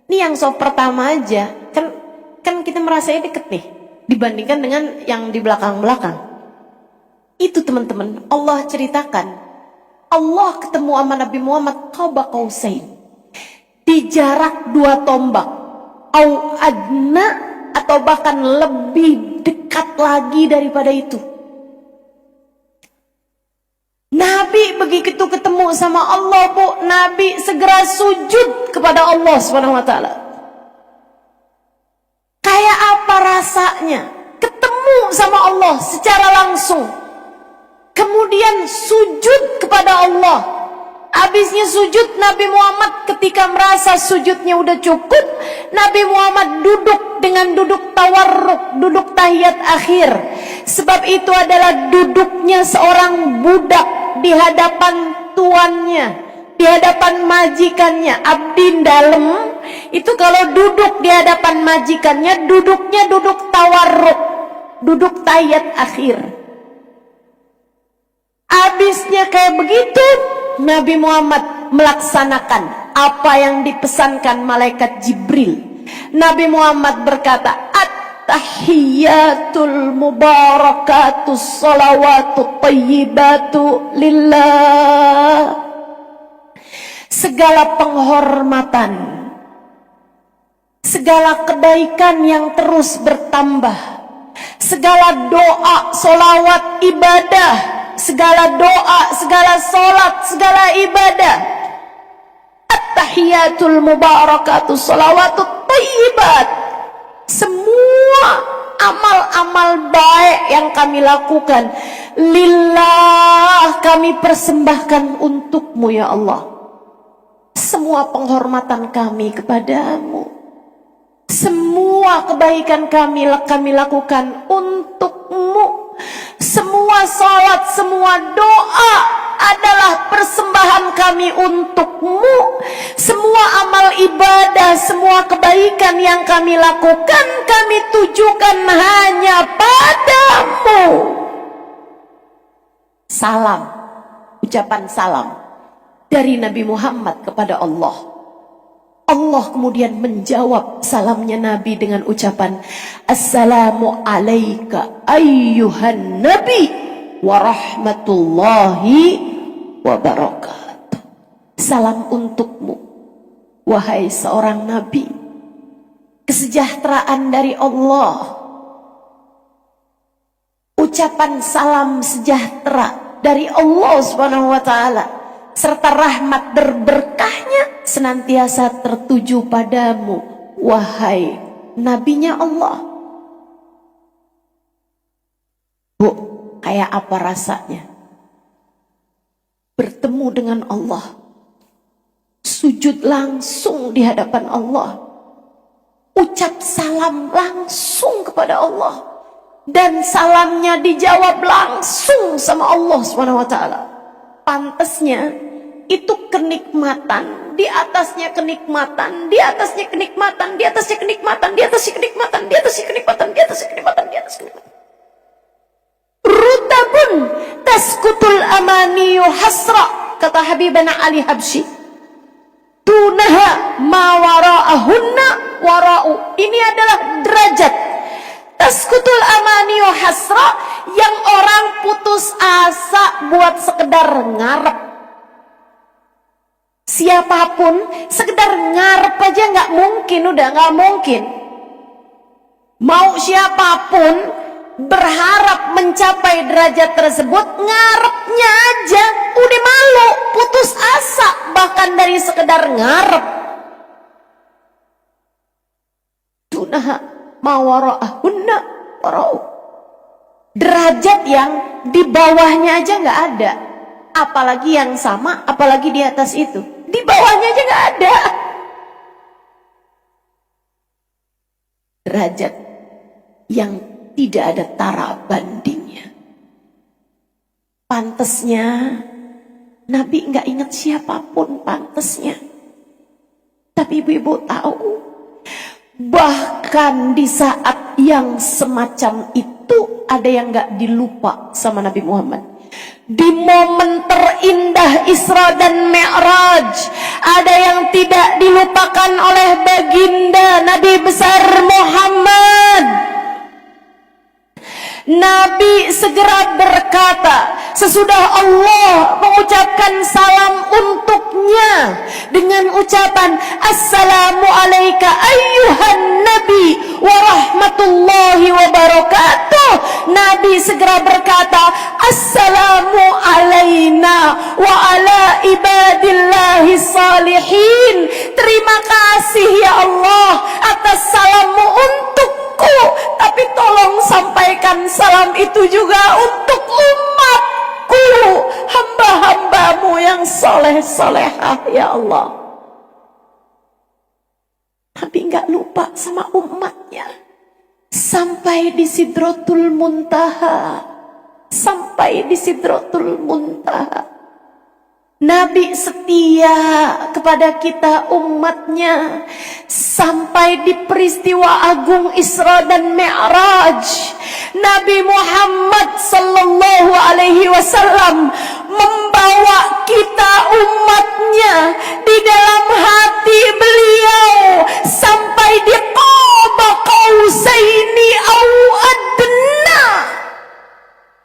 Ini yang soft pertama aja, kan kita merasanya deket nih, dibandingkan dengan yang di belakang-belakang. Itu teman-teman, Allah ceritakan, Allah ketemu sama Nabi Muhammad qaba qausain, di jarak 2 tombak, au adna, atau bahkan lebih dekat lagi daripada itu. Nabi begitu ketemu sama Allah, Bu, Nabi segera sujud kepada Allah Subhanahu wa taala. Kayak apa rasanya ketemu sama Allah secara langsung, kemudian sujud kepada Allah. Habisnya sujud, Nabi Muhammad ketika merasa sujudnya udah cukup, Nabi Muhammad duduk dengan duduk tawarruk, duduk tahiyat akhir. Sebab itu adalah duduknya seorang budak di hadapan tuannya, di hadapan majikannya. Abdi dalem itu kalau duduk di hadapan majikannya, duduknya duduk tawarruk, duduk tahiyat akhir. Habisnya kayak begitu, Nabi Muhammad melaksanakan apa yang dipesankan malaikat Jibril. Nabi Muhammad berkata, at-tahiyyatul mubarakatus salawatut tayyibatu lillah. Segala penghormatan, segala kebaikan yang terus bertambah, segala doa, solawat, ibadah, segala doa, segala solat, segala ibadah, at-tahiyatul mubarakatuh salawatut thayyibat, semua amal-amal baik yang kami lakukan lillah, kami persembahkan untukmu ya Allah. Semua penghormatan kami kepadamu, semua kebaikan kami lakukan untukmu. Semua salat, semua doa adalah persembahan kami untukmu. Semua amal ibadah, semua kebaikan yang kami lakukan, kami tujukan hanya padamu. Salam, ucapan salam dari Nabi Muhammad kepada Allah. Allah kemudian menjawab salamnya Nabi dengan ucapan, Assalamu alayka ayyuhan Nabi wa rahmatullahi wa barakatuh. Salam untukmu, wahai seorang Nabi. Kesejahteraan dari Allah. Ucapan salam sejahtera dari Allah Subhanahu wa taala, serta rahmat berberkahnya senantiasa tertuju padamu, wahai nabinya Allah. Bu, kayak apa rasanya bertemu dengan Allah, sujud langsung di hadapan Allah, ucap salam langsung kepada Allah, dan salamnya dijawab langsung sama Allah Subhanahu wa taala. Pantasnya itu kenikmatan, di atasnya kenikmatan, di atasnya kenikmatan, di atasnya kenikmatan, di atasnya kenikmatan, di atasnya kenikmatan, di atasnya kenikmatan, di atasnya kenikmatan. Rutabun taskutul amaniyu hasra, kata Habibana Ali Habsyi. Dunaha ma wara'ahunna wara'u. Ini adalah derajat taskutul amaniyu hasra, yang orang putus asa buat sekedar ngarep. Siapapun sekedar ngarep aja nggak mungkin, udah nggak mungkin. Mau siapapun berharap mencapai derajat tersebut, ngarepnya aja udah malu, putus asa bahkan dari sekedar ngarep. Dunaha mawara'ahunna wara'u. Derajat yang di bawahnya aja nggak ada, apalagi yang sama, apalagi di atas itu. Di bawahnya aja nggak ada. Derajat yang tidak ada tara bandingnya. Pantasnya Nabi nggak ingat siapapun, pantasnya. Tapi ibu-ibu tahu, bahkan di saat yang semacam itu ada yang nggak dilupa sama Nabi Muhammad. Di momen terindah Isra dan Mi'raj, ada yang tidak dilupakan oleh baginda Nabi besar Muhammad. Nabi segera berkata, sesudah Allah mengucapkan salam untuknya dengan ucapan Assalamu alayka ayyuhan Nabi wa rahmatullahi wa barakatuh, Nabi segera berkata, assalamu alaina wa ala ibadillahi salihin. Terima kasih ya Allah atas salammu untukku, tapi tolong sampaikan salam itu juga untuk umatku, hamba-hambamu yang soleh-solehah ya Allah. Nabi nggak lupa sama umatnya. Sampai di Sidratul Muntaha. Sampai di Sidratul Muntaha. Nabi setia kepada kita umatnya. Sampai di peristiwa agung Isra dan Mi'raj. Nabi Muhammad sallallahu alaihi wasallam membawa kita umatnya di dalam hati beliau sampai di qaba qausaini au adna,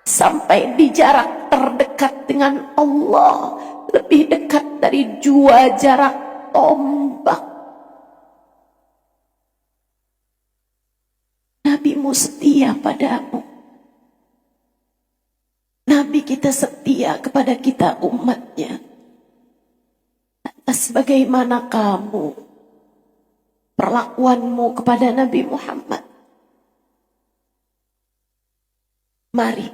sampai di jarak terdekat dengan Allah, lebih dekat dari 2 jarak tombak. Nabimu setia padamu. Nabi kita setia kepada kita umatnya. Atas bagaimana kamu, perlakuanmu kepada Nabi Muhammad. Mari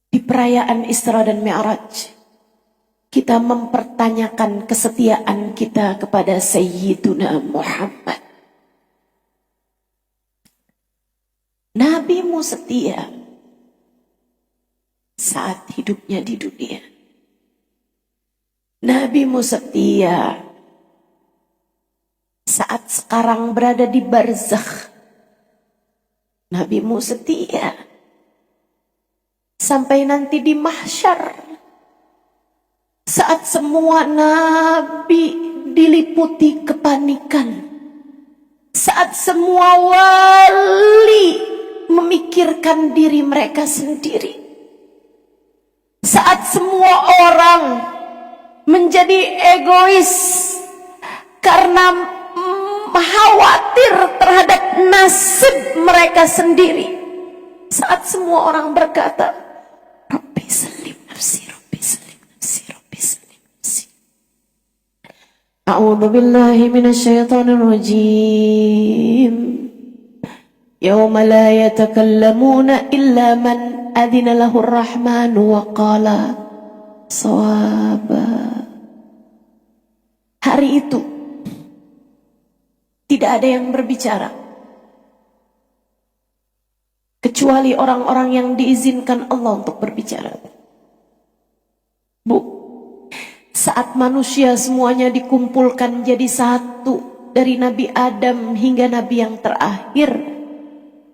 di perayaan Isra dan Mi'raj kita mempertanyakan kesetiaan kita kepada Sayyiduna Muhammad. Nabimu setia saat hidupnya di dunia. Nabimu setia saat sekarang berada di barzakh. Nabimu setia sampai nanti di mahsyar, saat semua nabi diliputi kepanikan, saat semua wali memikirkan diri mereka sendiri, saat semua orang menjadi egois karena khawatir terhadap nasib mereka sendiri, saat semua orang berkata, Rabbi salim nafsi, Rabbi salim nafsi, Rabbi salim nafsi. A'udzu billahi minasyaitonir rajim. Yauma la yatakallamuna illa man adina lahu ar-rahmanu wa qala shawaba. Hari itu tidak ada yang berbicara kecuali orang-orang yang diizinkan Allah untuk berbicara. Bu, saat manusia semuanya dikumpulkan jadi satu, dari Nabi Adam hingga Nabi yang terakhir,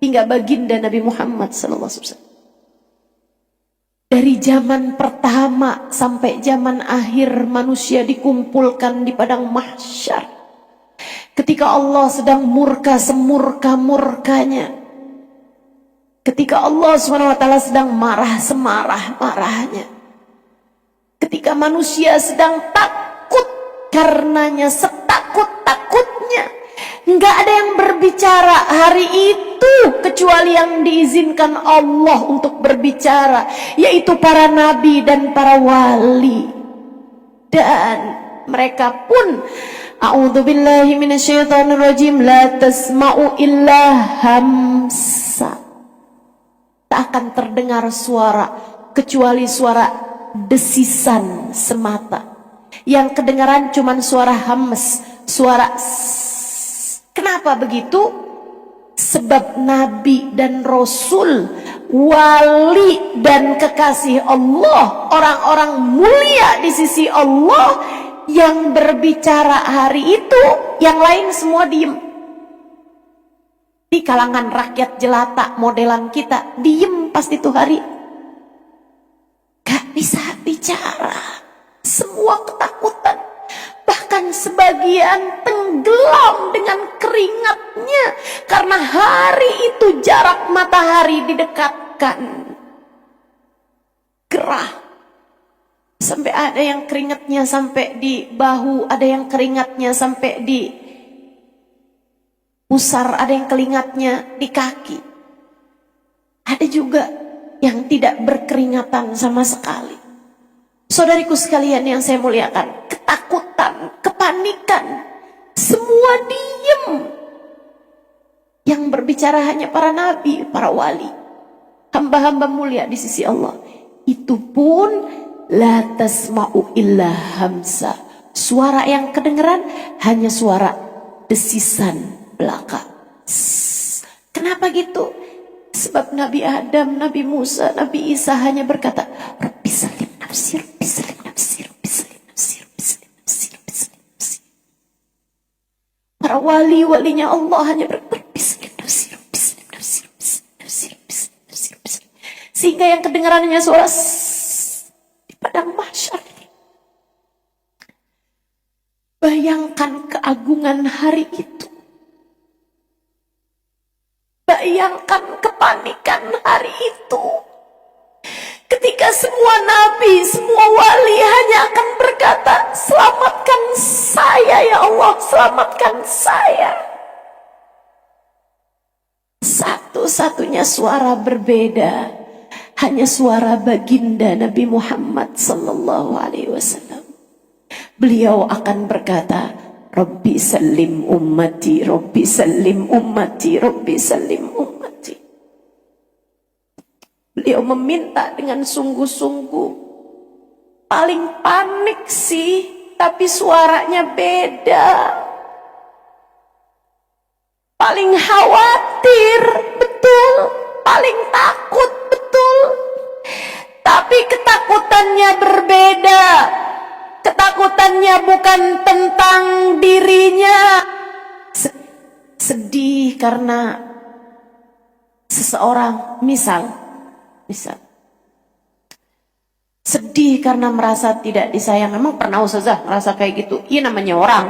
hingga baginda Nabi Muhammad SAW. Dari zaman pertama sampai zaman akhir manusia dikumpulkan di padang mahsyar. Ketika Allah sedang murka semurka-murkanya. Ketika Allah SWT sedang marah semarah-marahnya. Ketika manusia sedang takut karenanya, setakut-takutnya. Enggak ada yang berbicara hari itu kecuali yang diizinkan Allah untuk berbicara, yaitu para nabi dan para wali. Dan mereka pun, a'udzubillahi minasyaitonirrajim, la tasma'u illa hamsa. Tak akan terdengar suara kecuali suara desisan semata. Yang kedengaran cuman suara hams, suara Kenapa begitu? Sebab Nabi dan Rasul, wali dan kekasih Allah, orang-orang mulia di sisi Allah yang berbicara hari itu, yang lain semua diem. Di kalangan rakyat jelata modelan kita, diem pasti itu hari. Gak bisa bicara, semua ketakutan. Bahkan sebagian tenggelam dengan keringatnya karena hari itu jarak matahari didekatkan. Gerah. Sampai ada yang keringatnya sampai di bahu, ada yang keringatnya sampai di pusar, ada yang keringatnya di kaki. Ada juga yang tidak berkeringatan sama sekali. Saudariku sekalian yang saya muliakan, ketakutan, kepanikan, semua diem. Yang berbicara hanya para nabi, para wali, hamba-hamba mulia di sisi Allah. Itu pun la tasma'u illa hamsa. Suara yang kedengeran hanya suara desisan belaka. Kenapa gitu? Sebab Nabi Adam, Nabi Musa, Nabi Isa hanya berkata, Rabbi salim nafsi, Rabbi salim nafsi, Rabbi salim nafsi, Rabbi salim nafsi, Rabbi salim nafsi. Para wali-walinya Allah hanya berkata, Rabbi salim nafsi, Rabbi salim nafsi, Rabbi salim nafsi, Rabbi salim nafsi, Rabbi salim nafsi. Sehingga yang kedengarannya suara di padang mahsyar. Bayangkan keagungan hari itu. Bayangkan kepanikan hari itu. Ketika semua nabi, semua wali hanya akan berkata, selamatkan saya ya Allah, selamatkan saya. Satu-satunya suara berbeda, hanya suara baginda Nabi Muhammad sallallahu alaihi wasallam. Beliau akan berkata, Rabbi salim ummati, Rabbi salim ummati, Rabbi salim ummati. Beliau meminta dengan sungguh-sungguh. Paling panik sih, tapi suaranya beda. Paling khawatir, betul. Paling takut, betul. Tapi ketakutannya berbeda. Ketakutannya bukan tentang dirinya. Sedih karena seseorang, misal sedih karena merasa tidak disayang. Memang pernah Ustazah merasa kayak gitu? Iya, namanya orang.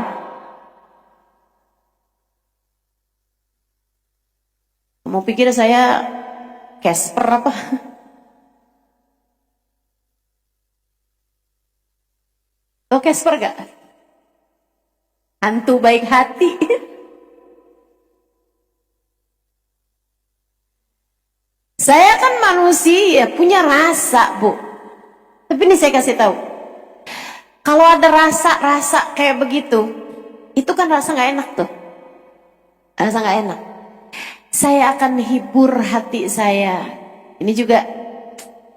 Mau pikir saya Casper apa? Lo Casper gak? Hantu baik hati. Saya kan manusia, punya rasa, Bu. Tapi ini saya kasih tahu. Kalau ada rasa kayak begitu, itu kan rasa gak enak tuh. Rasa gak enak. Saya akan hibur hati saya. Ini juga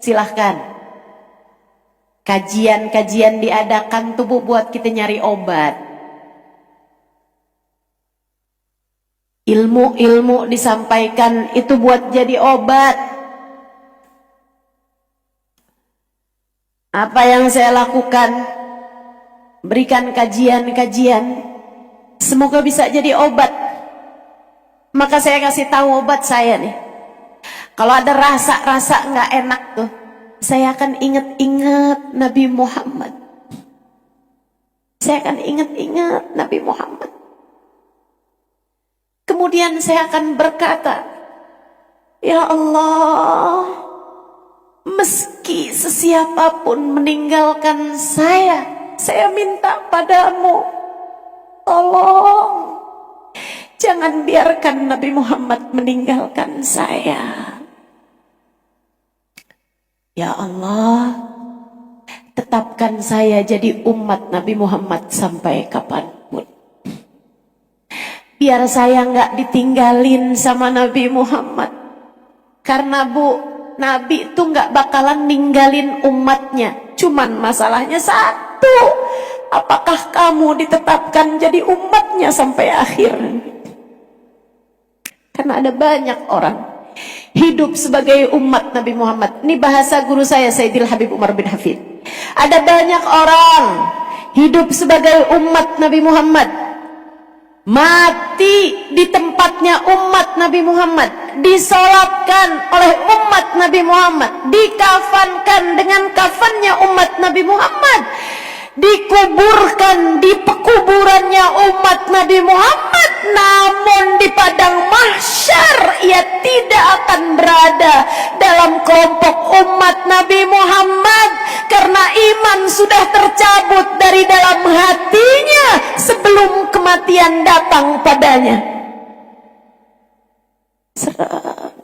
silahkan. Kajian-kajian diadakan tuh, Bu, buat kita nyari obat. Ilmu-ilmu disampaikan itu buat jadi obat. Apa yang saya lakukan, berikan kajian-kajian, semoga bisa jadi obat. Maka saya kasih tahu obat saya nih. Kalau ada rasa-rasa nggak enak tuh, saya akan ingat-ingat Nabi Muhammad. Saya akan ingat-ingat Nabi Muhammad. Kemudian saya akan berkata, ya Allah, meski sesiapapun meninggalkan saya minta padamu, tolong jangan biarkan Nabi Muhammad meninggalkan saya. Ya Allah, tetapkan saya jadi umat Nabi Muhammad sampai kapanpun. Biar saya nggak ditinggalin sama Nabi Muhammad. Karena Bu, Nabi itu nggak bakalan ninggalin umatnya. Cuman masalahnya satu, apakah kamu ditetapkan jadi umatnya sampai akhir? Karena ada banyak orang hidup sebagai umat Nabi Muhammad. Ini bahasa guru saya, Sayyidil Habib Umar bin Hafid. Ada banyak orang hidup sebagai umat Nabi Muhammad, mati di tempatnya umat Nabi Muhammad, disolatkan oleh umat Nabi Muhammad, dikafankan dengan kafannya umat Nabi Muhammad, dikuburkan di pekuburannya umat Nabi Muhammad. Namun di padang mahsyar ia tidak akan berada dalam kelompok umat Nabi Muhammad, karena iman sudah tercabut dari dalam hatinya sebelum kematian datang padanya. Seram.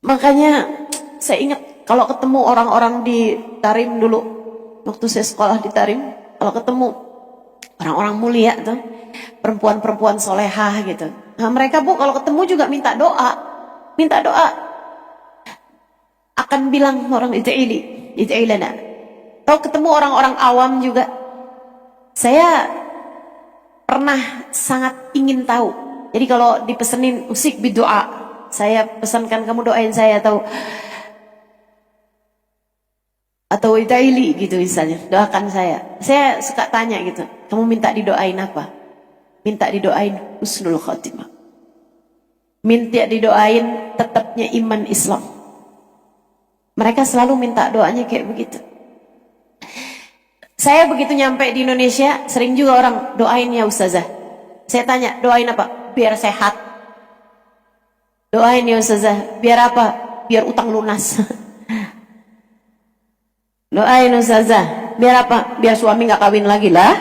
Makanya saya ingat kalau ketemu orang-orang di Tarim dulu, waktu saya sekolah di Tarim, kalau ketemu orang-orang mulia tuh, perempuan-perempuan solehah gitu. Nah mereka Bu kalau ketemu juga minta doa. Akan bilang orang id'i lana. Kalau ketemu orang-orang awam juga, saya pernah sangat ingin tahu. Jadi kalau dipesenin usik bidoa, saya pesankan kamu doain saya atau id'i gitu misalnya, doakan saya. Saya suka tanya gitu, kamu minta didoain apa? Minta didoain husnul khotimah. Minta didoain tetapnya iman Islam. Mereka selalu minta doanya kayak begitu. Saya begitu nyampe di Indonesia, sering juga orang doain ya Ustazah. Saya tanya, doain apa? Biar sehat. Doain ya Ustazah, biar apa? Biar utang lunas. Doain Ustazah, biar apa? Biar suami gak kawin lagi lah.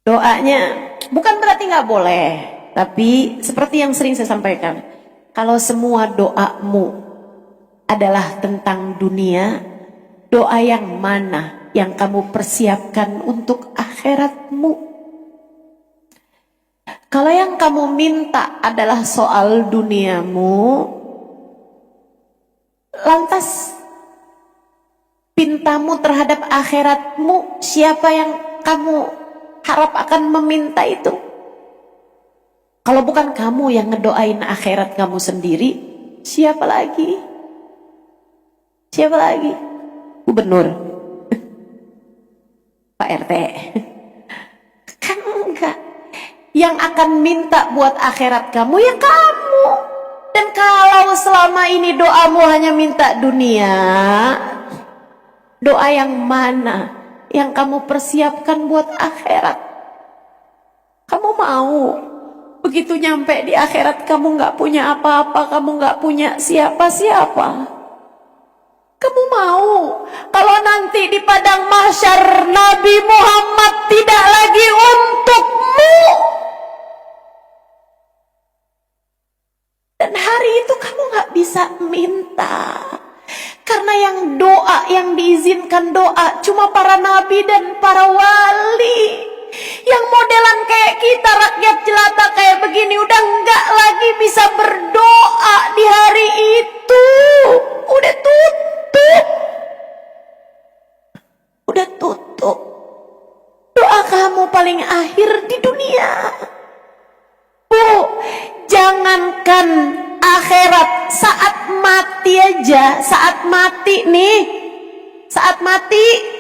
Doanya bukan berarti gak boleh, tapi seperti yang sering saya sampaikan, kalau semua doamu adalah tentang dunia, doa yang mana yang kamu persiapkan untuk akhiratmu? Kalau yang kamu minta adalah soal duniamu, lantas pintamu terhadap akhiratmu, siapa yang kamu harap akan meminta itu? Kalau bukan kamu yang ngedoain akhirat kamu sendiri, siapa lagi? Siapa lagi? Gubernur? Pak RT? Kan enggak. Yang akan minta buat akhirat kamu ya kamu. Dan kalau selama ini doamu hanya minta dunia, doa yang mana yang kamu persiapkan buat akhirat? Kamu mau begitu nyampe di akhirat kamu gak punya apa-apa, kamu gak punya siapa-siapa? Kamu mau kalau nanti di padang mahsyar Nabi Muhammad tidak lagi untukmu, dan hari itu kamu gak bisa minta, karena yang doa, yang diizinkan doa cuma para nabi dan para wali. Yang modelan kayak kita, rakyat jelata kayak begini, udah enggak lagi bisa berdoa di hari itu. Udah tutup. Udah tutup. Doa kamu paling akhir di dunia. Bu, jangankan akhirat, saat mati aja, saat mati nih, saat mati,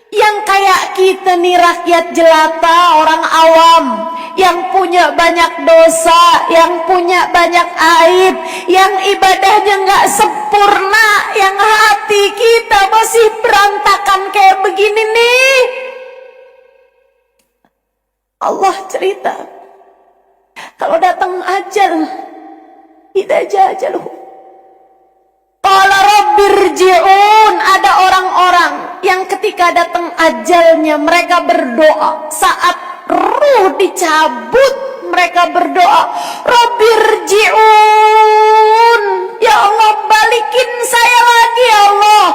yang kayak kita nih rakyat jelata, orang awam, yang punya banyak dosa, yang punya banyak aib, yang ibadahnya nggak sempurna, yang hati kita masih berantakan kayak begini nih. Allah cerita, kalau datang ajal, idza jaa ajaluhum qala rabbirji'un. Ada orang-orang yang ketika datang ajalnya mereka berdoa, saat ruh dicabut mereka berdoa, rabbirji'un, ya Allah balikin saya lagi ya Allah,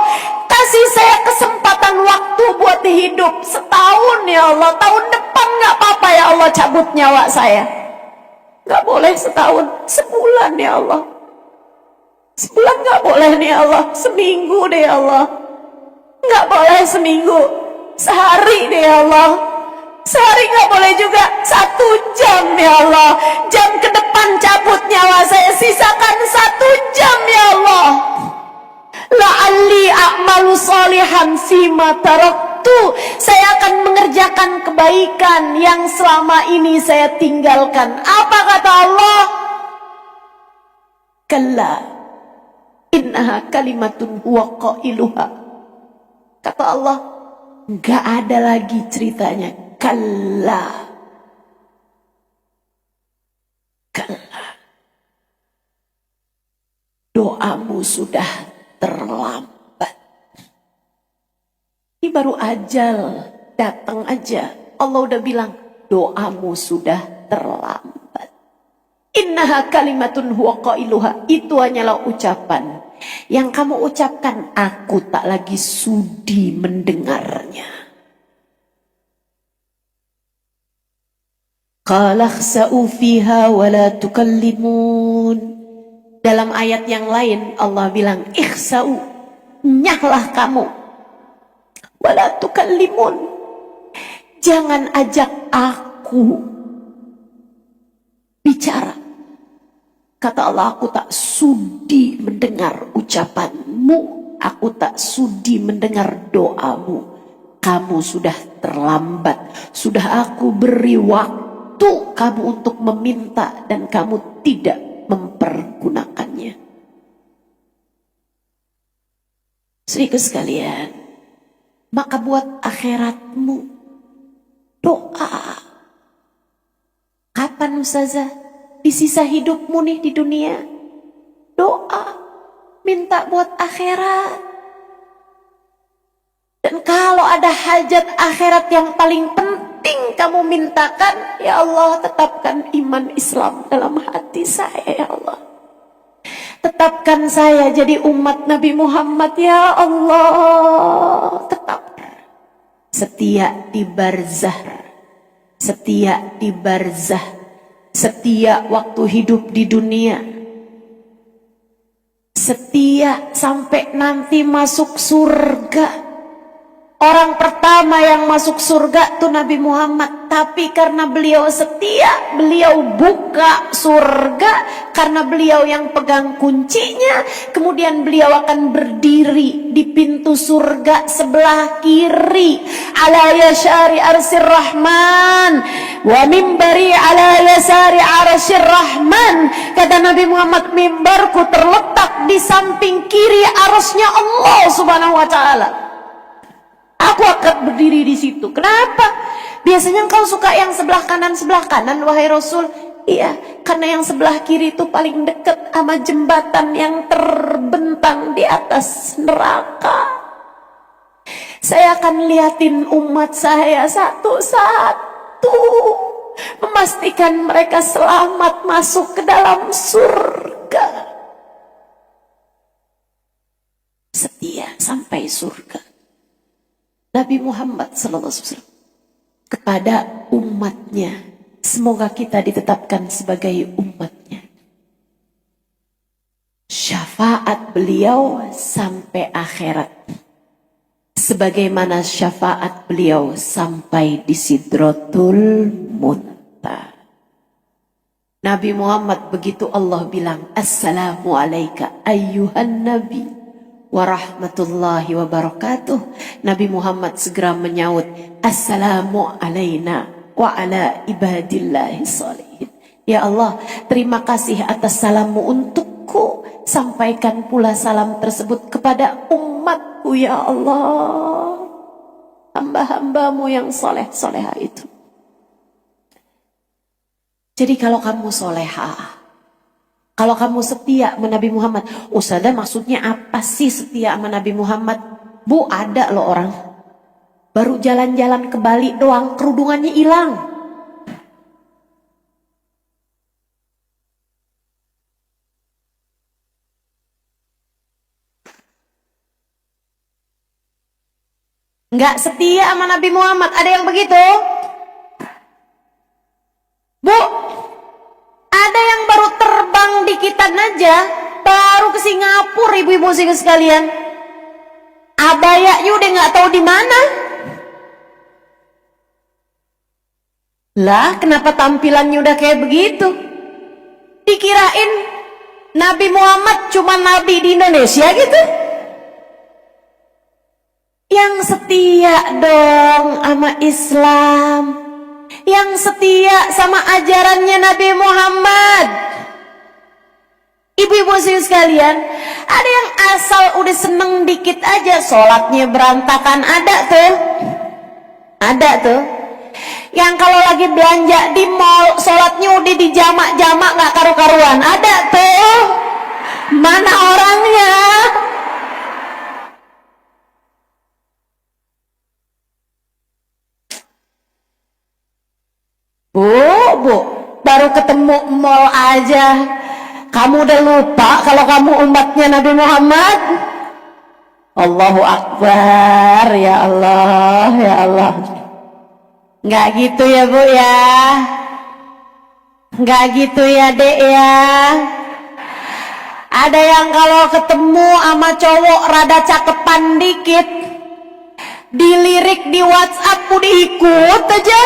kasih saya kesempatan waktu buat hidup setahun ya Allah, tahun depan gak apa-apa ya Allah cabut nyawa saya. Gak boleh setahun, sebulan ya Allah. Sebulan gak boleh nih Allah, seminggu deh ya Allah. Gak boleh seminggu, sehari deh ya Allah. Sehari gak boleh juga, 1 jam ya Allah. Jam ke depan cabut nyawa saya, sisakan 1 jam ya Allah. La'alli a'malu sholihan fima taraktu, saya akan mengerjakan kebaikan yang selama ini saya tinggalkan. Apa kata Allah? Kalla innaha kalimatun huwa qailuha. Kata Allah, enggak ada lagi ceritanya. Kalla, kalla, doamu sudah terlambat. Ini baru ajal datang aja, Allah udah bilang doamu sudah terlambat. Innaha kalimatun huwa qailuha. Itu hanyalah ucapan yang kamu ucapkan, aku tak lagi sudi mendengarnya. Qala khsa'u fiha wa la tukallimun. Dalam ayat yang lain Allah bilang ikhsa'u, nyahlah kamu, wa la tukallimun, jangan ajak aku bicara. Kata Allah, aku tak sudi mendengar ucapanmu, aku tak sudi mendengar doamu. Kamu sudah terlambat, sudah aku beri waktu kamu untuk meminta dan kamu tidak mempergunakannya. Saudara sekalian, maka buat akhiratmu doa. Kapan Ustazah? Di sisa hidupmu nih di dunia, doa, minta buat akhirat. Dan kalau ada hajat akhirat yang paling penting kamu mintakan, ya Allah, tetapkan iman Islam dalam hati saya, ya Allah. Tetapkan saya jadi umat Nabi Muhammad, ya Allah. Tetap setia di barzah, setia di barzah, setia waktu hidup di dunia, setia sampai nanti masuk surga. Orang pertama yang masuk surga itu Nabi Muhammad. Tapi karena beliau setia, beliau buka surga. Karena beliau yang pegang kuncinya. Kemudian beliau akan berdiri di pintu surga sebelah kiri. Ala yashari arsir rahman, wa mimbari ala yasari arsir rahman. Kata Nabi Muhammad, mimbarku terletak di samping kiri arsy-Nya Allah subhanahu wa ta'ala. Aku akan berdiri di situ. Kenapa? Biasanya engkau suka yang sebelah kanan wahai Rasul. Iya, karena yang sebelah kiri itu paling dekat sama jembatan yang terbentang di atas neraka. Saya akan liatin umat saya satu-satu, memastikan mereka selamat masuk ke dalam surga. Setia sampai surga. Nabi Muhammad SAW kepada umatnya, semoga kita ditetapkan sebagai umatnya. Syafaat beliau sampai akhirat, sebagaimana syafaat beliau sampai di Sidratul Muntaha. Nabi Muhammad begitu Allah bilang, Assalamu alayka ayyuhan Nabi warahmatullahi wabarakatuh. Nabi Muhammad segera menyaut, Assalamu alayna wa ala ibadillahi sholihin. Ya Allah, terima kasih atas salammu untukku. Sampaikan pula salam tersebut kepada umatku, ya Allah, hamba-hambamu yang soleh-soleha itu. Jadi kalau kamu solehah, kalau kamu setia sama Nabi Muhammad, Ustazah maksudnya apa sih setia sama Nabi Muhammad? Bu, ada loh orang baru jalan-jalan ke Bali doang, kerudungannya hilang. Enggak setia sama Nabi Muhammad, ada yang begitu? Bu, ada yang baru terbang dikitan aja, baru ke Singapura, ibu-ibu sekalian. Abayanya udah nggak tahu di mana. Lah, kenapa tampilannya udah kayak begitu? Dikirain Nabi Muhammad cuma nabi di Indonesia gitu. Yang setia dong sama Islam, yang setia sama ajarannya Nabi Muhammad. Ibu-ibu sekalian, ada yang asal udah seneng dikit aja, sholatnya berantakan, ada tuh. Ada tuh. Yang kalau lagi belanja di mall, sholatnya udah di jamak-jamak gak karu-karuan, ada tuh. Mana orangnya? Bu,
baru ketemu mall aja kamu udah lupa kalau kamu umatnya Nabi Muhammad. Allahu Akbar, ya Allah, ya Allah. Nggak gitu ya Bu ya, nggak gitu ya Dek ya. Ada yang kalau ketemu sama cowok rada cakepan dikit, dilirik di WhatsApp udah ikut aja.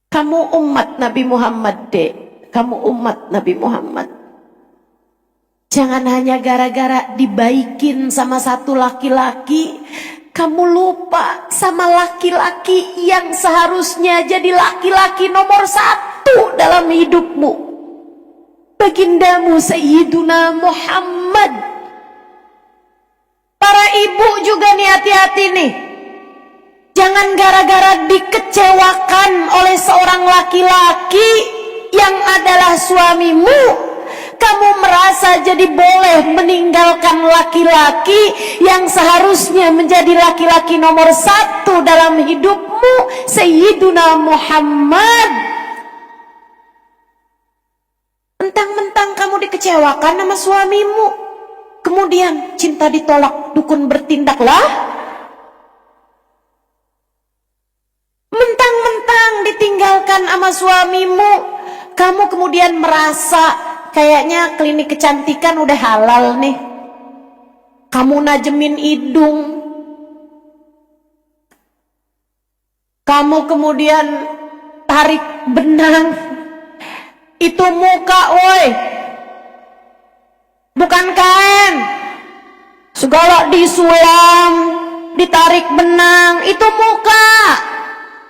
Kamu umat Nabi Muhammad Dek, kamu umat Nabi Muhammad. Jangan hanya gara-gara dibaikin sama satu laki-laki, kamu lupa sama laki-laki yang seharusnya jadi laki-laki nomor 1 dalam hidupmu. Bagindamu Sayyiduna Muhammad. Para ibu juga nih hati-hati nih. Jangan gara-gara dikecewakan oleh seorang laki-laki yang adalah suamimu, kamu merasa jadi boleh meninggalkan laki-laki yang seharusnya menjadi laki-laki nomor 1 dalam hidupmu, Sayyiduna Muhammad. Mentang-mentang kamu dikecewakan sama suamimu, kemudian cinta ditolak, dukun bertindaklah. Mentang-mentang ditinggalkan sama suamimu, kamu kemudian merasa kayaknya klinik kecantikan udah halal nih. Kamu najemin hidung, kamu kemudian tarik benang. Itu muka woi, bukan kain. Segala disulam, ditarik benang, itu muka.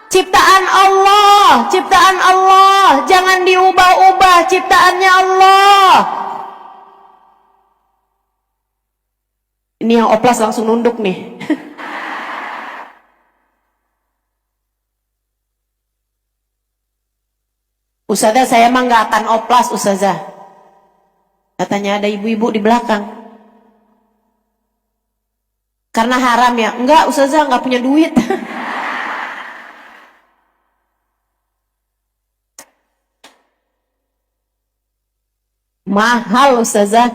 Ciptaan Allah, ciptaan Allah, jangan diubah-ubah ciptaannya Allah. Ini yang oplas langsung nunduk nih. Ustazah, saya mah nggak akan oplas Ustazah. Katanya ada ibu-ibu di belakang. Karena haram ya? Enggak Ustazah, nggak punya duit. Mahal Ustazah.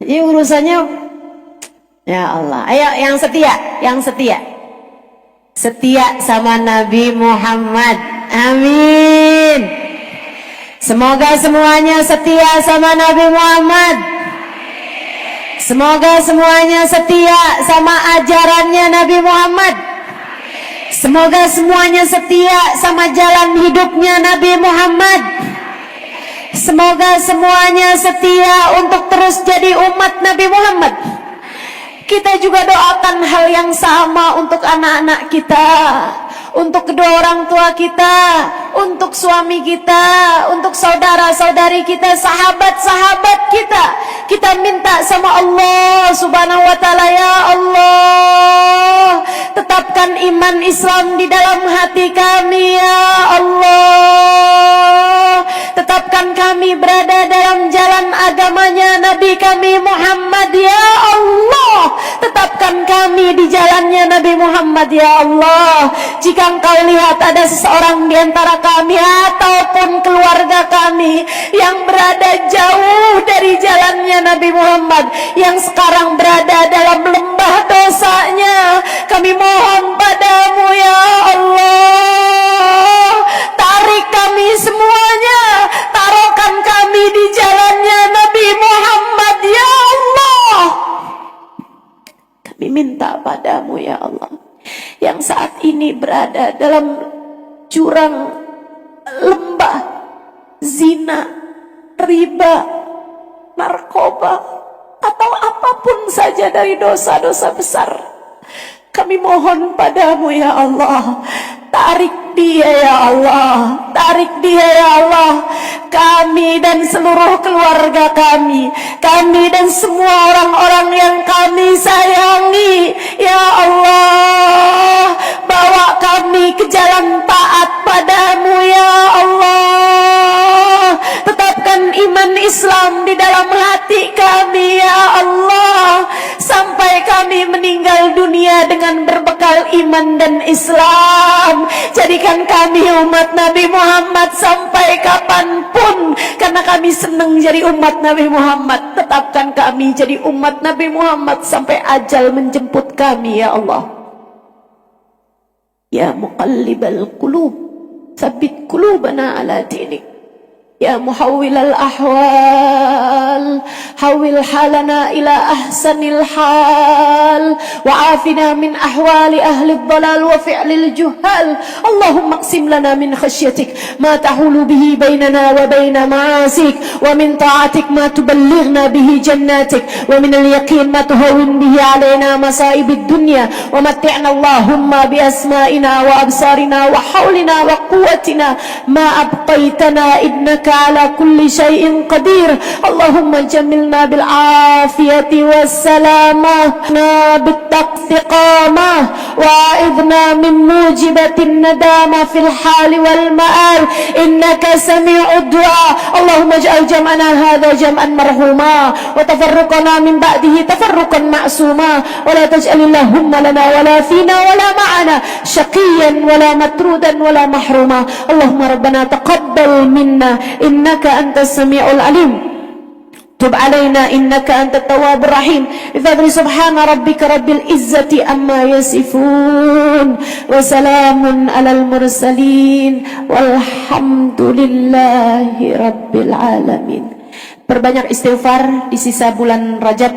Ini urusannya, ya Allah. Ayo yang setia, yang setia. Setia sama Nabi Muhammad. Amin. Semoga semuanya setia sama Nabi Muhammad. Semoga semuanya setia sama ajarannya Nabi Muhammad. Semoga semuanya setia sama jalan hidupnya Nabi Muhammad. Semoga semuanya setia untuk terus jadi umat Nabi Muhammad. Kita juga doakan hal yang sama untuk anak-anak kita, untuk kedua orang tua kita, untuk suami kita, untuk saudara-saudari kita, sahabat-sahabat kita. Kita minta sama Allah Subhanahu wa taala, ya Allah, tetapkan iman Islam di dalam hati kami, ya Allah. Tetapkan kami berada dalam jalan agamanya Nabi kami Muhammad, ya Allah. Tetapkan kami di jalannya Nabi Muhammad, ya Allah. Jika Engkau lihat ada seseorang di antara kami ataupun keluarga kami yang berada jauh dari jalannya Nabi Muhammad, yang sekarang berada dalam lembah dosanya, kami mohon padamu, ya Allah, tarik kami semuanya, taruhkan kami di jalannya Nabi Muhammad, ya Allah. Kami minta padamu, ya Allah, yang saat ini berada dalam jurang lembah zina, riba, narkoba, atau apapun saja dari dosa-dosa besar, kami mohon padamu, ya Allah, tarik dia, ya Allah, tarik dia, ya Allah. Kami dan seluruh keluarga kami dan semua orang-orang yang kami sayangi, ya Allah, bawa kami ke jalan taat padamu, ya Allah. Tetapkan iman Islam di dalam hati kami, ya Allah, sampai kami meninggal dunia
dunia dengan berbekal iman dan Islam. Jadikan kami umat Nabi Muhammad sampai kapanpun, karena kami senang jadi umat Nabi Muhammad. Tetapkan kami jadi umat Nabi Muhammad sampai ajal menjemput kami ya Allah. Ya muqallibal qulub, tsabbit qulubana ala dinik. يا محول الأحوال حول حالنا إلى أحسن الحال وعافنا من أحوال أهل الضلال وفعل الجهال. اللهم اقسم لنا من خشيتك ما تحول به بيننا وبين معاصيك، ومن طاعتك ما تبلغنا به جناتك، ومن اليقين ما تهون به علينا مصائب الدنيا، ومتعنا اللهم بأسمائنا وأبصارنا وحولنا وقوتنا ما أبقيتنا إنك على كل شيء قدير. اللهم جملنا بالعافية والسلامة بالتقامة، وأعذنا من موجبة الندامة في الحال والمآل، إنك سميع الدعاء. اللهم اجعل جمعنا هذا جمعا مرحوما، وتفرقنا من بعده تفرقا معصوما، ولا تجعل اللهم لنا ولا فينا ولا معنا شقيا ولا مطرودا ولا محروما. اللهم ربنا تقبل منا إنك أنت السميع العليم، تب علينا إنك أنت التواب الرحيم. بفضل سبحان ربك رب العزة عما يصفون، وسلام على المرسلين، والحمد لله رب العالمين. Perbanyak istighfar di sisa bulan Rajab,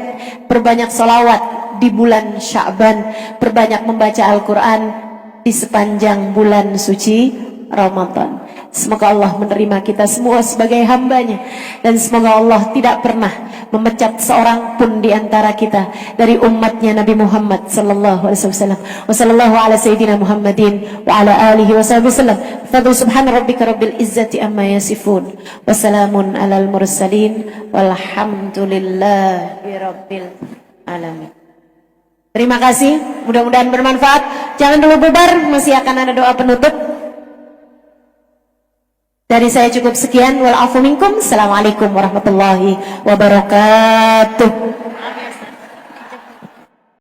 perbanyak salawat di bulan Sya'ban, perbanyak membaca Al-Quran di sepanjang bulan suci Ramadan. Semoga Allah menerima kita semua sebagai hambanya, dan semoga Allah tidak pernah memecat seorang pun di antara kita dari umatnya Nabi Muhammad sallallahu alaihi wasallam. Wa sallallahu ala sayyidina Muhammadin wa ala alihi wa sahbihi wasallam. Fadlu subhana rabbika rabbil izzati amma yasifun, wa salamun alal mursalin, walhamdulillahi rabbil alamin. Terima kasih, mudah-mudahan bermanfaat. Jangan dulu bubar, masih akan ada doa penutup. Dari saya cukup sekian. Wal afu minkum. Assalamualaikum warahmatullahi wabarakatuh.